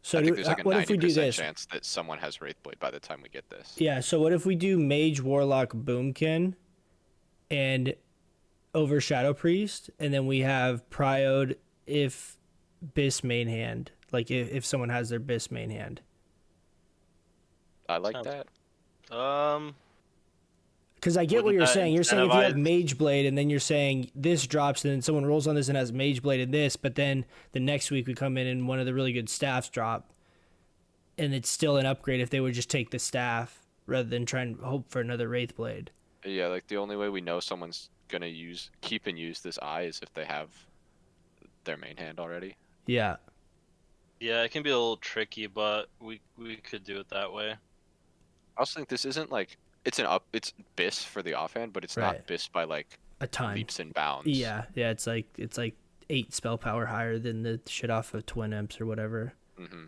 So I think there's like a what if we do 90% this? chance that someone has Wraithblade by the time we get this. Yeah. So what if we do Mage, Warlock, Boomkin, and over Shadow Priest, and then we have Priod if Bis main hand, like if someone has their Bis main hand. I like Sounds- that. Because I get what Wouldn't you're that saying. You're saying if you have incentivize- Mage Blade and then you're saying this drops, and then someone rolls on this and has Mage Blade and this, but then the next week we come in and one of the really good staffs drop, and it's still an upgrade if they would just take the staff rather than try and hope for another Wraith Blade. Yeah, like the only way we know someone's gonna keep and use this eye is if they have their main hand already. Yeah. Yeah, it can be a little tricky, but we could do it that way. I also think this isn't like it's BIS for the offhand, but it's Right. not BIS by like A ton. leaps and bounds. Yeah. It's like 8 spell power higher than the shit off of Twin Imps or whatever. Mm-hmm.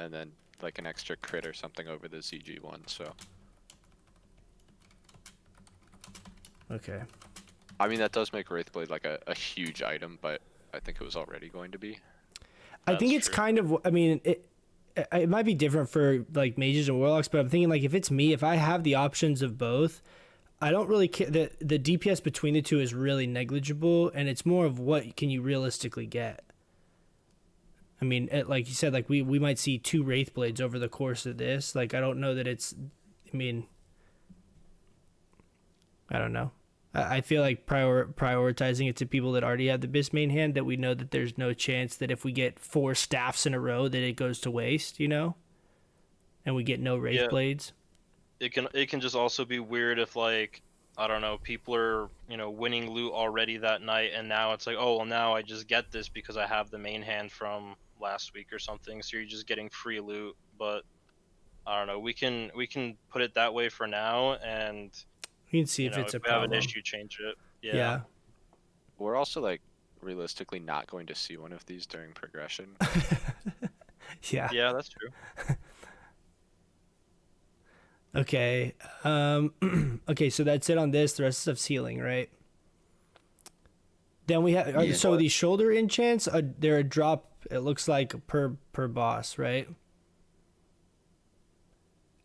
And then like an extra crit or something over the CG one. So Okay. I mean that does make Wraithblade like a huge item, but I think it was already going to be. I think That's it's true. kind of. I mean, it might be different for like mages and warlocks, but I'm thinking like if it's me, if I have the options of both, I don't really care. The DPS between the two is really negligible, and it's more of what can you realistically get. I mean, like you said, like we might see 2 Wraith Blades over the course of this. Like I don't know that it's. I mean, I don't know. I feel like prioritizing it to people that already have the Bis main hand, that we know that there's no chance that if we get 4 staffs in a row that it goes to waste, you know, and we get no Wraith Yeah. Blades. It can just also be weird if like I don't know, people are winning loot already that night, and now it's like, oh well, now I just get this because I have the main hand from last week or something, so you're just getting free loot. But I don't know. We can put it that way for now, and We can see you if know, it's if a we have an problem. issue, change it. Yeah. We're also like realistically not going to see one of these during progression. Yeah. Yeah, that's true. Okay. Okay, so that's it on this. The rest of stuff's healing, right? Then we have Yeah. so these shoulder enchants, they're a drop. It looks like per boss, right?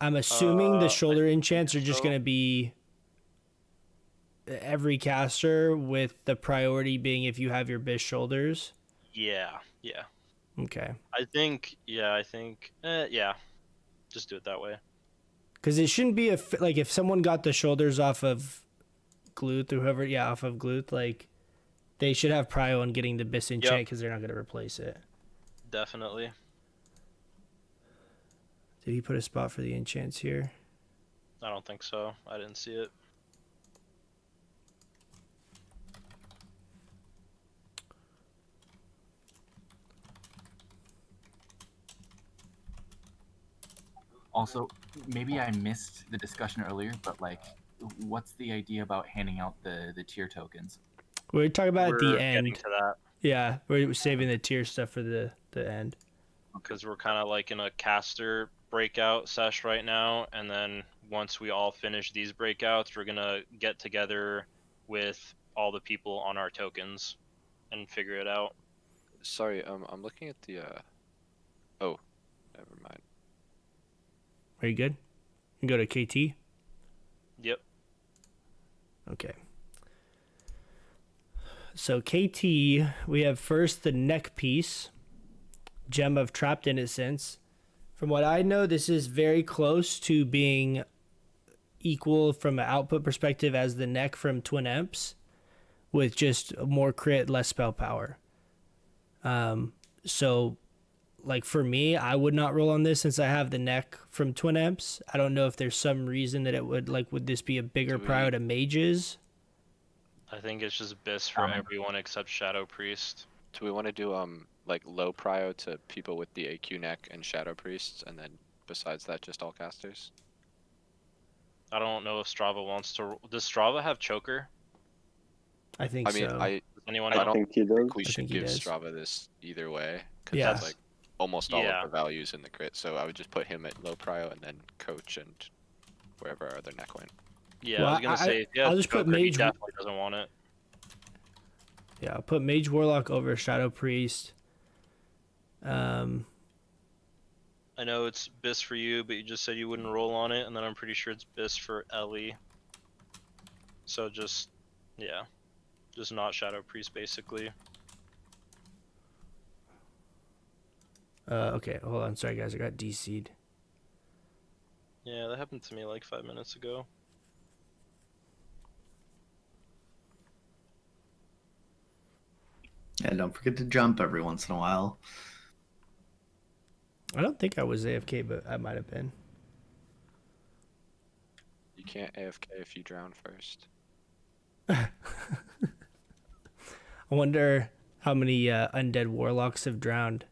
I'm assuming the shoulder enchants are just so. gonna be every caster, with the priority being if you have your Bish shoulders. Yeah. Okay. I think. Yeah. Just do it that way. Because it shouldn't be like if someone got the shoulders off of Gluth or whoever, off of Gluth, like they should have prio on getting the Biss enchant because they're not gonna replace it. Definitely. Did he put a spot for the enchants here? I don't think so. I didn't see it. Also, maybe I missed the discussion earlier, but like, what's the idea about handing out the tier tokens? We're talking about at the Getting end. to that Yeah, we're saving the tier stuff for the end. because we're kind of like in a caster breakout sesh right now, and then once we all finish these breakouts, we're gonna get together with all the people on our tokens and figure it out. Sorry, I'm looking at the. Oh, never mind. Are you good? You go to KT. Yep. Okay. So KT, we have first the neck piece, Gem of Trapped Innocence. From what I know, this is very close to being equal from an output perspective as the neck from Twin Emps, with just more crit, less spell power. So, like for me, I would not roll on this since I have the neck from Twin Emps. I don't know if there's some reason that it would, like, would this be a bigger prio to mages? I think it's just Biss for everyone except Shadow Priest. Do we want to do like low prio to people with the AQ neck and Shadow Priests, and then besides that, just all casters? I don't know if Strava wants to. Does Strava have choker? I think so. Does anyone I don't think he does. think we I should think he give does. Strava this either way, because Yeah. that's like almost all Yeah. of the values in the crit. So I would just put him at low prio and then coach and wherever our other neck went. Yeah, Well, I was gonna say. Yeah, I'll just put choker, he mage. definitely doesn't want it. Yeah, I'll put Mage Warlock over Shadow Priest. I know it's Biss for you, but you just said you wouldn't roll on it, and then I'm pretty sure it's Biss for Ellie. So just not Shadow Priest basically. Okay, hold on. Sorry, guys. I got DC'd. Yeah, that happened to me like 5 minutes ago. Yeah, don't forget to jump every once in a while. I don't think I was AFK, but I might have been. You can't AFK if you drown first. I wonder how many undead warlocks have drowned.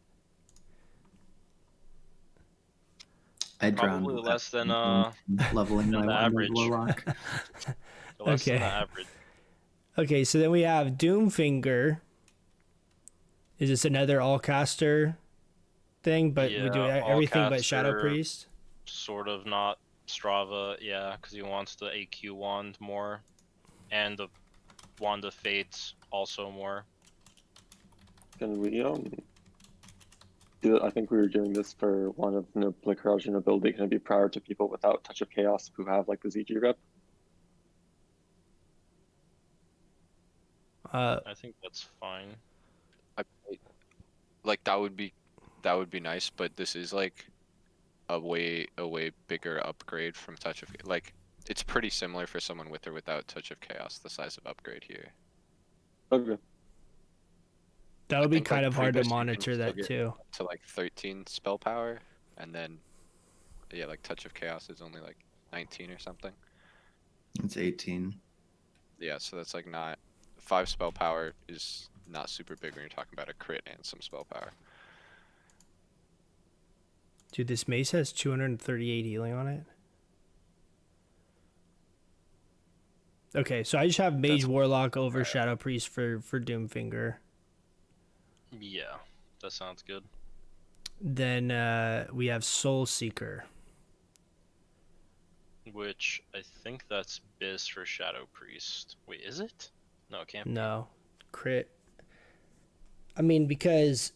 I drowned Probably less than leveling than my the Undead average. warlock. Less than Okay. the average. Okay, so then we have Doomfinger. Is this another all caster thing? But we do Yeah, everything but all-caster, Shadow Priest. Sort of, not Strava. Yeah, because he wants the AQ wand more, and the Wand of Fates also more. Can we do it? I think we were doing this for one of the corrosion ability. Can it be prior to people without Touch of Chaos who have like the ZG rep? I think that's fine. Like that would be nice, but this is like a way bigger upgrade from Touch of, like it's pretty similar for someone with or without Touch of Chaos, the size of upgrade here. Okay. That'll be think, kind like, of hard to pre-Biss you can monitor still that get too. up to like 13 spell power, and then yeah, like Touch of Chaos is only like 19 or something. It's 18. Yeah, so that's like not 5 spell power is not super big when you're talking about a crit and some spell power. Dude, this mace has 238 healing on it. Okay, so I just have Mage Warlock over Shadow Priest for Doomfinger. Yeah, that sounds good. Then we have Soul Seeker. Which I think that's Biz for Shadow Priest. Wait, is it? No, it can't be. No. Crit. I mean, because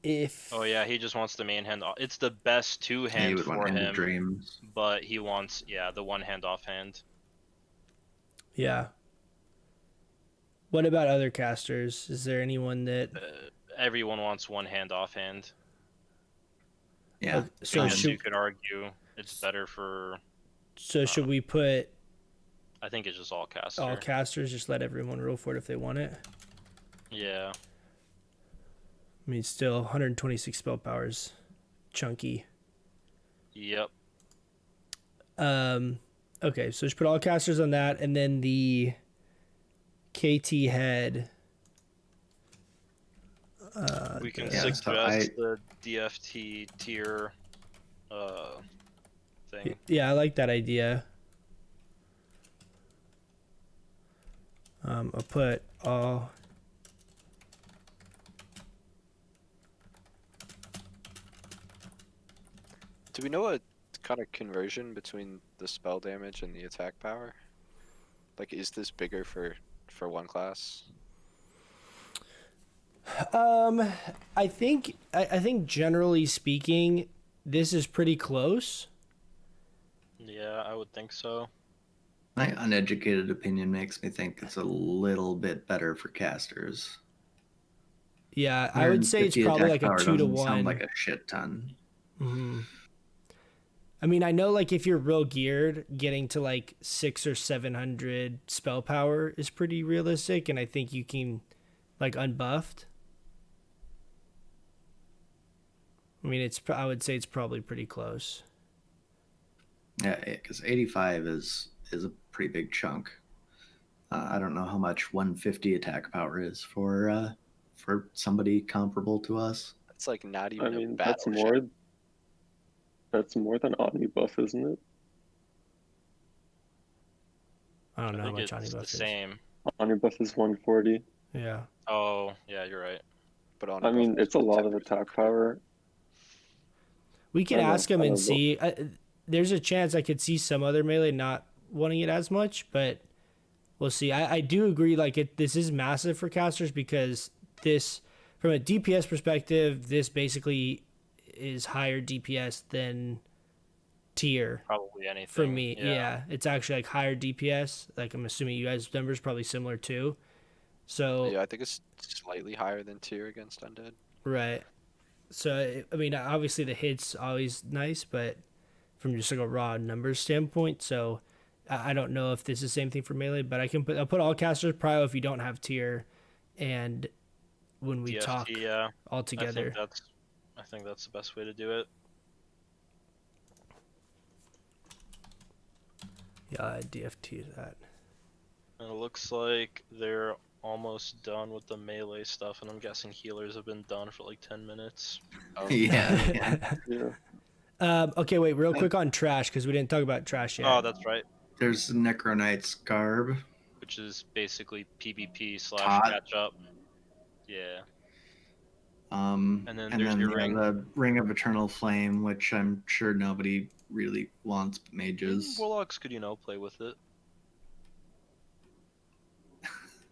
if... Oh yeah, he just wants the main hand off. It's the best two Yeah, hand you would for want him, dreams. but he wants, yeah, the one hand offhand. Yeah. What about other casters? Is there anyone that... Everyone wants one hand offhand. Yeah. So And should, you could argue it's better for... so should we put I think it's just all caster. all casters, just let everyone roll for it if they want it? Yeah. I mean, still 126 spell powers. Chunky. Yep. Okay, so just put all casters on that, and then the KT head. We can Yeah, so suggest the DFT tier thing. Yeah, I like that idea. I'll put all... Do we know what kind of conversion between the spell damage and the attack power? Like, is this bigger for one class? I think generally speaking, this is pretty close. Yeah, I would think so. My uneducated opinion makes me think it's a little bit better for casters. Yeah, I would say it's 150 probably attack like a power 2 to doesn't 1. Sound like a shit ton. Mm-hmm. I mean, I know like if you're real geared, getting to like 600 or 700 spell power is pretty realistic, and I think you can like unbuffed. I mean, I would say it's probably pretty close. Yeah, because 85 is a pretty big chunk. I don't know how much 150 attack power is for somebody comparable to us. It's like not even I a mean, battle that's more than Omni buff, isn't it? I don't know how think much it's Omnibuff the is. same. Omni buff is 140. Yeah. Oh, yeah, you're right. But on I mean, it's a lot of attack power. We can I don't- ask him I and don't know. see. There's a chance I could see some other melee not wanting it as much, but we'll see. I do agree, like, this is massive for casters because this, from a DPS perspective, this basically is higher DPS than tier. Probably anything. For me, yeah. It's actually like higher DPS. Like, I'm assuming you guys' numbers probably similar too. So Yeah, I think it's slightly higher than tier against undead. right. So I mean, obviously the hit's always nice, but from just like a raw numbers standpoint, so I don't know if this is the same thing for melee, but I'll put all casters prio if you don't have tier, and when we DFT, talk yeah. all together. I think that's the best way to do it. Yeah, I DFT that. And it looks like they're almost done with the melee stuff, and I'm guessing healers have been done for like 10 minutes. Oh, Yeah. Okay, wait, real quick on trash because we didn't talk about trash yet. Oh, that's right. There's Necro Knight's Garb. Which is basically PvP / Tot. catch up. Yeah. And then and there's then your yeah, ring. the Ring of Eternal Flame, which I'm sure nobody really wants but mages. Warlocks could, play with it.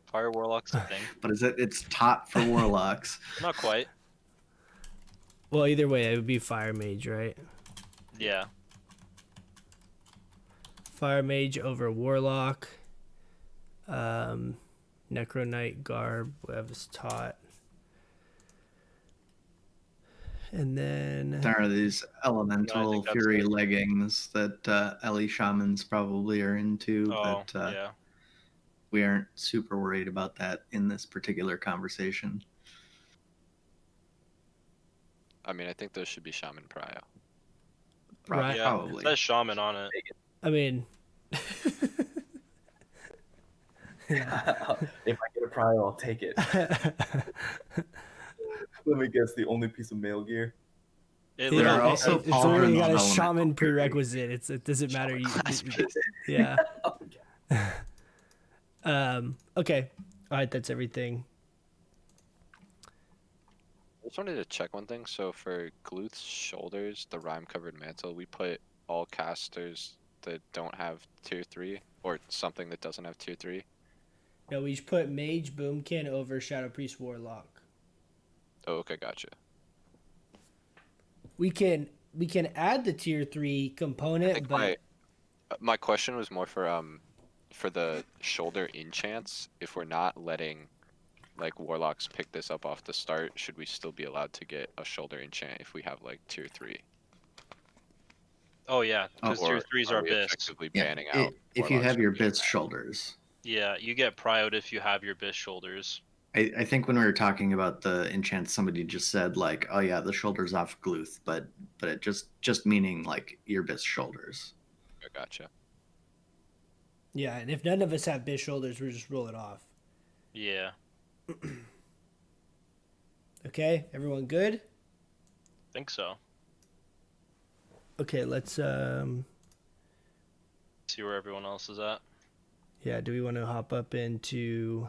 Fire Warlock's a thing. But it's top for warlocks. Not quite. Well, either way, it would be Fire Mage, right? Yeah. Fire Mage over Warlock. Necro Knight Garb, we have his Tot. And then There are these elemental that's fury it. leggings that Ellie shamans probably are into, Oh, but yeah. we aren't super worried about that in this particular conversation. I mean, I think those should be shaman prio. Right. Yeah, Probably. it says shaman on it. I mean, If I get a prio, I'll take it. Let me guess, the only piece of male gear. It There are literally also it's literally got a elemental shaman tiered. prerequisite. It doesn't matter. Yeah. Okay. All right. That's everything. I just wanted to check one thing. So for Gluth's shoulders, the rime covered mantle, we put all casters that don't have tier 3 or something that doesn't have tier 3. No, we just put mage boomkin over shadow priest warlock. Oh, okay, gotcha. We can add the tier 3 component, but My question was more for the shoulder enchants. If we're not letting like warlocks pick this up off the start, should we still be allowed to get a shoulder enchant if we have like tier 3? Oh yeah, because tier 3s are we bis. effectively Yeah, banning out if you warlocks have from your doing bis that? shoulders. Yeah, you get prioed if you have your bis shoulders. I think when we were talking about the enchant, somebody just said like, "Oh yeah, the shoulders off Gluth," but it just meaning like your bis shoulders. I gotcha. yeah, and if none of us have bis shoulders, we just roll it off. Yeah. Okay, everyone good? Think so. Okay, let's See where everyone else is at. yeah, do we want to hop up into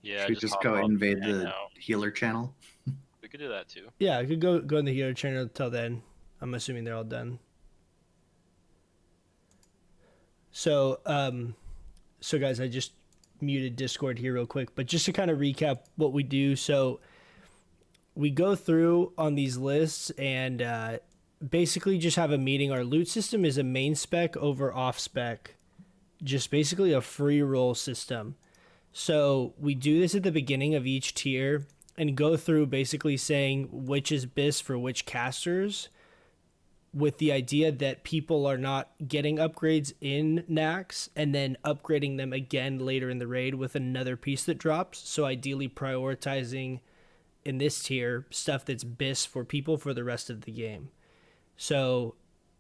Yeah, Should we just hop go up invade and hang the out. healer channel? We could do that too. Yeah, I could go in the healer channel till then. I'm assuming they're all done. So, so guys, I just muted Discord here real quick, but just to kind of recap what we do. So we go through on these lists and basically just have a meeting. Our loot system is a main spec over off spec, just basically a free roll system. So we do this at the beginning of each tier and go through basically saying which is bis for which casters, with the idea that people are not getting upgrades in Naxx and then upgrading them again later in the raid with another piece that drops. So ideally prioritizing in this tier stuff that's bis for people for the rest of the game. So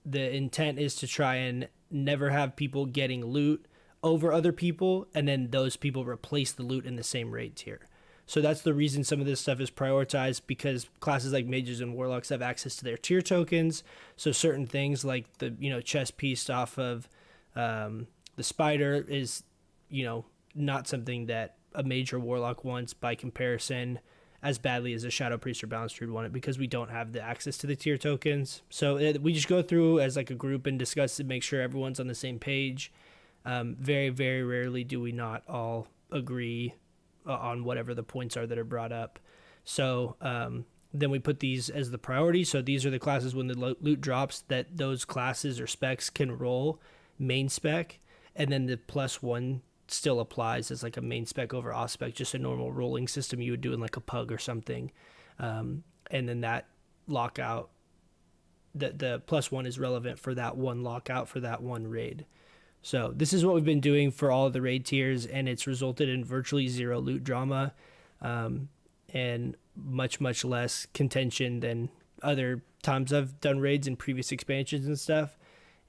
the intent is to try and never have people getting loot over other people and then those people replace the loot in the same raid tier. So that's the reason some of this stuff is prioritized, because classes like mages and warlocks have access to their tier tokens. So certain things like the chest piece off of the spider is not something that a mage or warlock wants by comparison as badly as a shadow priest or balanced druid want it, because we don't have the access to the tier tokens. So we just go through as like a group and discuss it, make sure everyone's on the same page. Very, very rarely do we not all agree on whatever the points are that are brought up. So then we put these as the priority. So these are the classes when the loot drops that those classes or specs can roll main spec, and then the +1 still applies as like a main spec over off spec, just a normal rolling system you would do in like a pug or something. And then that lockout, the +1 is relevant for that one lockout for that one raid. So this is what we've been doing for all of the raid tiers, and it's resulted in virtually zero loot drama, and much, much less contention than other times I've done raids in previous expansions and stuff.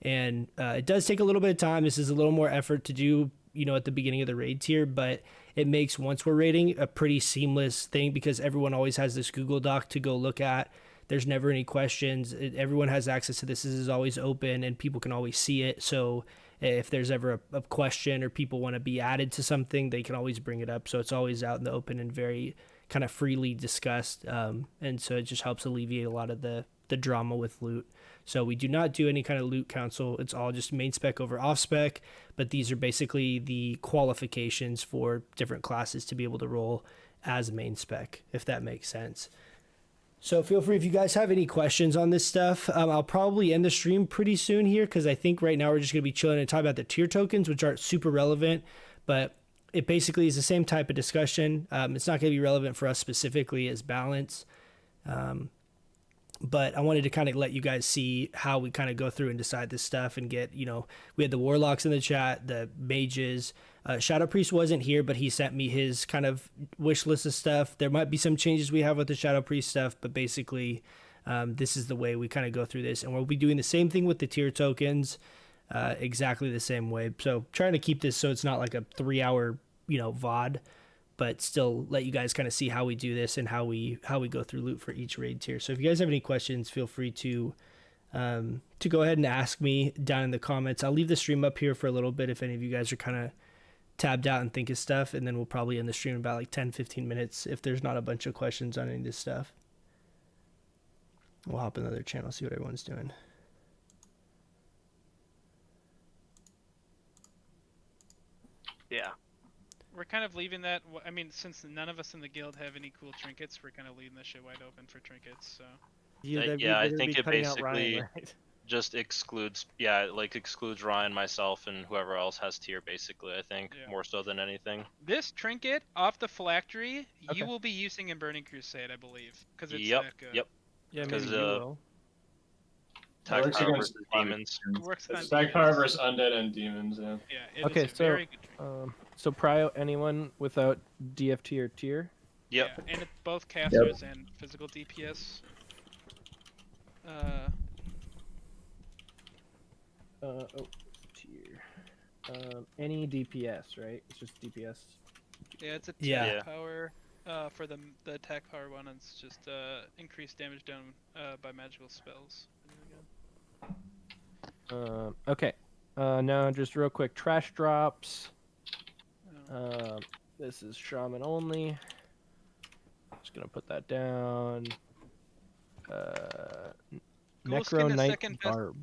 And it does take a little bit of time. This is a little more effort to do, at the beginning of the raid tier, but it makes, once we're raiding, a pretty seamless thing, because everyone always has this Google Doc to go look at. There's never any questions. Everyone has access to this. This is always open and people can always see it. So if there's ever a question or people want to be added to something, they can always bring it up. So it's always out in the open and very kind of freely discussed. And so it just helps alleviate a lot of the drama with loot. So we do not do any kind of loot council. It's all just main spec over off spec, but these are basically the qualifications for different classes to be able to roll as main spec, if that makes sense. So feel free if you guys have any questions on this stuff. I'll probably end the stream pretty soon here, because I think right now we're just going to be chilling and talking about the tier tokens, which aren't super relevant, but it basically is the same type of discussion. It's not going to be relevant for us specifically as balance. But I wanted to kind of let you guys see how we kind of go through and decide this stuff and get, we had the warlocks in the chat, the mages. Shadow Priest wasn't here, but he sent me his kind of wish list of stuff. There might be some changes we have with the Shadow Priest stuff, but basically this is the way we kind of go through this. And we'll be doing the same thing with the tier tokens, exactly the same way. So trying to keep this so it's not like a 3-hour, VOD. but still let you guys kind of see how we do this and how we go through loot for each raid tier. So if you guys have any questions, feel free to go ahead and ask me down in the comments. I'll leave the stream up here for a little bit if any of you guys are kind of tabbed out and think of stuff, and then we'll probably end the stream in about like 10-15 minutes if there's not a bunch of questions on any of this stuff. We'll hop in another channel, see what everyone's doing. Yeah. We're kind of leaving that. I mean, since none of us in the guild have any cool trinkets, we're kind of leaving this shit wide open for trinkets. So. Yeah, I think it basically Ryan, right? just excludes Ryan, myself, and whoever else has tier, basically. I think more so than anything. This trinket off the phylactery, Okay. you will be using in Burning Crusade, I believe, because it's Yep, that good. yep. Yeah, maybe Because you will. attack Works power against versus demons. It works It's on attack power demons. versus undead and demons. Yeah. Yeah, it Okay, is a so very good trinket. so prio anyone without DFT or tier? Yep. Yeah, and it's both casters and physical DPS. Tier. Any DPS, right? It's just DPS. Yeah, it's attack Yeah. power. For the attack power one, it's just increased damage done by magical spells. Okay. Now just real quick, trash drops. This is shaman only. Just gonna put that down. Ghoulskin Necro is Knight second best. Barb.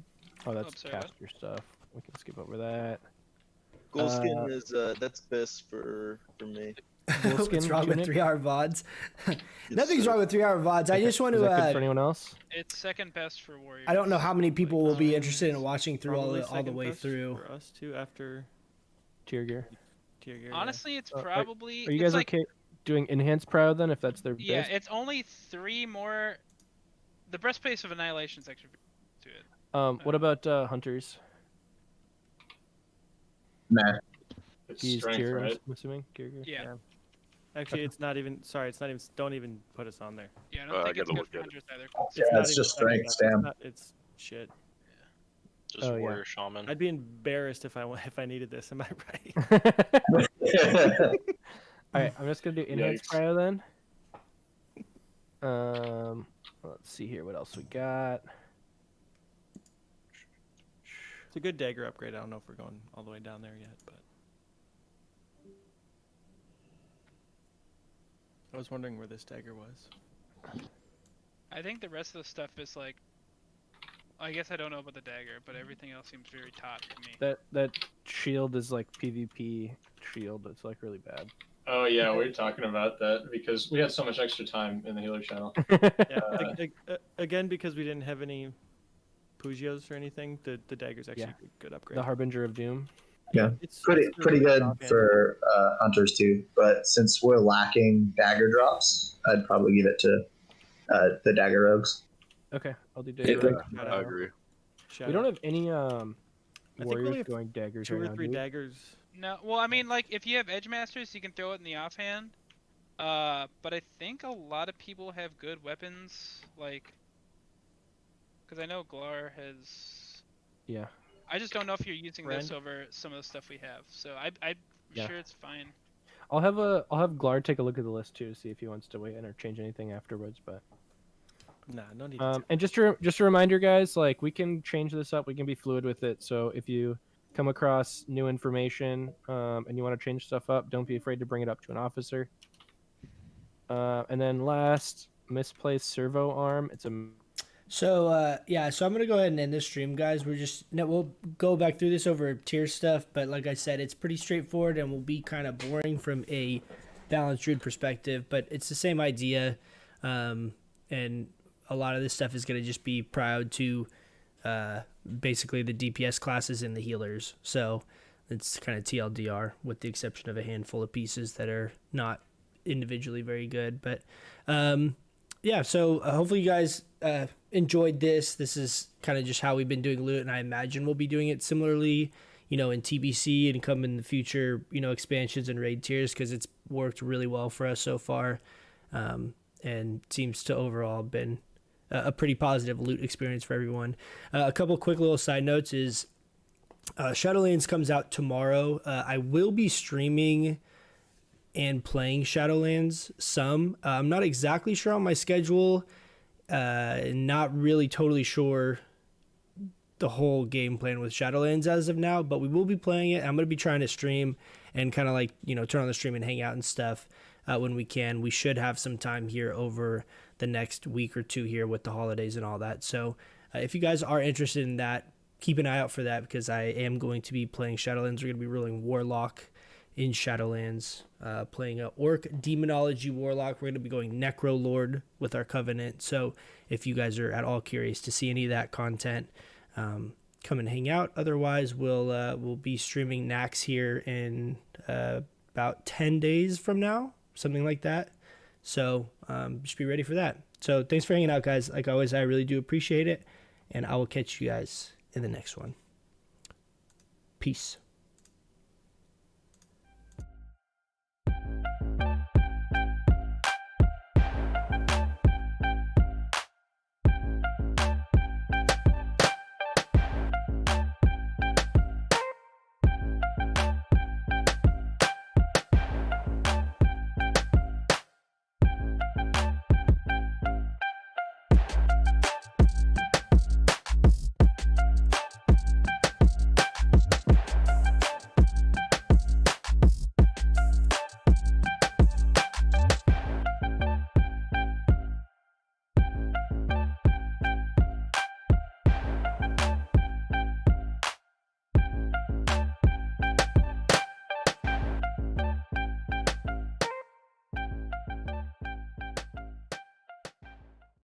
Oh, that's sorry, what? caster stuff. We can skip over that. Ghoulskin is that's best for me. What's wrong with tunic? 3-hour VODs? Nothing's wrong with 3-hour VODs. I just want Is that good for to. anyone else? It's second best for warriors. I don't know how many people will be interested in watching through all Probably the second way best through. for us too after Tier gear. tier gear. Honestly, it's Are probably. you it's guys like, okay doing enhanced prow then? If that's their Yeah, best? it's only 3 more. The breastplate of annihilation is actually to it. What about hunters? Nah. It's He's strength, tier, right? I'm assuming. Tier gear? Yeah. Actually, it's not even. Sorry, it's not even. Don't even put us on there. Yeah, I don't think it's good for hunters either. Yeah, not it's even just second strength, best. It's Sam. not- It's shit. Just Oh, yeah. warrior shaman. I'd be embarrassed if I needed this. Am I right? Alright, I'm just gonna do enhanced Yikes. cryo then. Let's see here what else we got. It's a good dagger upgrade. I don't know if we're going all the way down there yet, but I was wondering where this dagger was. I think the rest of the stuff is like. I guess I don't know about the dagger, but everything else seems very top to me. That shield is like PvP shield. It's like really bad. Oh yeah, we were talking about that because we had so much extra time in the healer channel. Yeah, again because we didn't have any Pugios or anything. The dagger's actually Yeah. a good upgrade. The Harbinger of Doom. Yeah, It's pretty really good offhand. for hunters too. But since we're lacking dagger drops, I'd probably give it to the dagger rogues. Okay, I'll do Yeah, dagger. I agree. Shout We don't out. have any think we warriors only have going daggers 2 right or now. 3 do we? daggers. No, well, I mean, like, if you have Edge Masters, you can throw it in the offhand. But I think a lot of people have good weapons, like, because I know Glar has. Yeah. I just don't know if you're using this Friend? over some of the stuff we have. So I'm Yeah. sure it's fine. I'll have Glard take a look at the list too to see if he wants to weigh in or change anything afterwards. But Nah, no need to. and just a reminder, guys, like we can change this up. We can be fluid with it. So if you come across new information and you want to change stuff up, don't be afraid to bring it up to an officer. And then last, misplaced servo arm. It's a So so I'm gonna go ahead and end this stream, guys. We'll go back through this over tier stuff, but like I said, it's pretty straightforward and will be kind of boring from a balanced druid perspective. But it's the same idea, and a lot of this stuff is gonna just be proud to basically the DPS classes and the healers. So it's kind of TLDR, with the exception of a handful of pieces that are not individually very good. But so hopefully you guys enjoyed this. This is kind of just how we've been doing loot, and I imagine we'll be doing it similarly, in TBC and come in the future, expansions and raid tiers, because it's worked really well for us so far, and seems to overall been a pretty positive loot experience for everyone. A couple quick little side notes is Shadowlands comes out tomorrow. I will be streaming and playing Shadowlands some. I'm not exactly sure on my schedule. Not really totally sure the whole game plan with Shadowlands as of now, but we will be playing it. I'm going to be trying to stream and kind of like, turn on the stream and hang out and stuff when we can. We should have some time here over the next week or two here with the holidays and all that. So if you guys are interested in that, keep an eye out for that, because I am going to be playing Shadowlands. We're going to be rolling Warlock in Shadowlands, playing a Orc Demonology Warlock. We're going to be going Necro Lord with our Covenant. So if you guys are at all curious to see any of that content, come and hang out. Otherwise, we'll be streaming Naxx here in about 10 days from now, something like that. So just be ready for that. So thanks for hanging out, guys. Like always, I really do appreciate it, and I will catch you guys in the next one. Peace.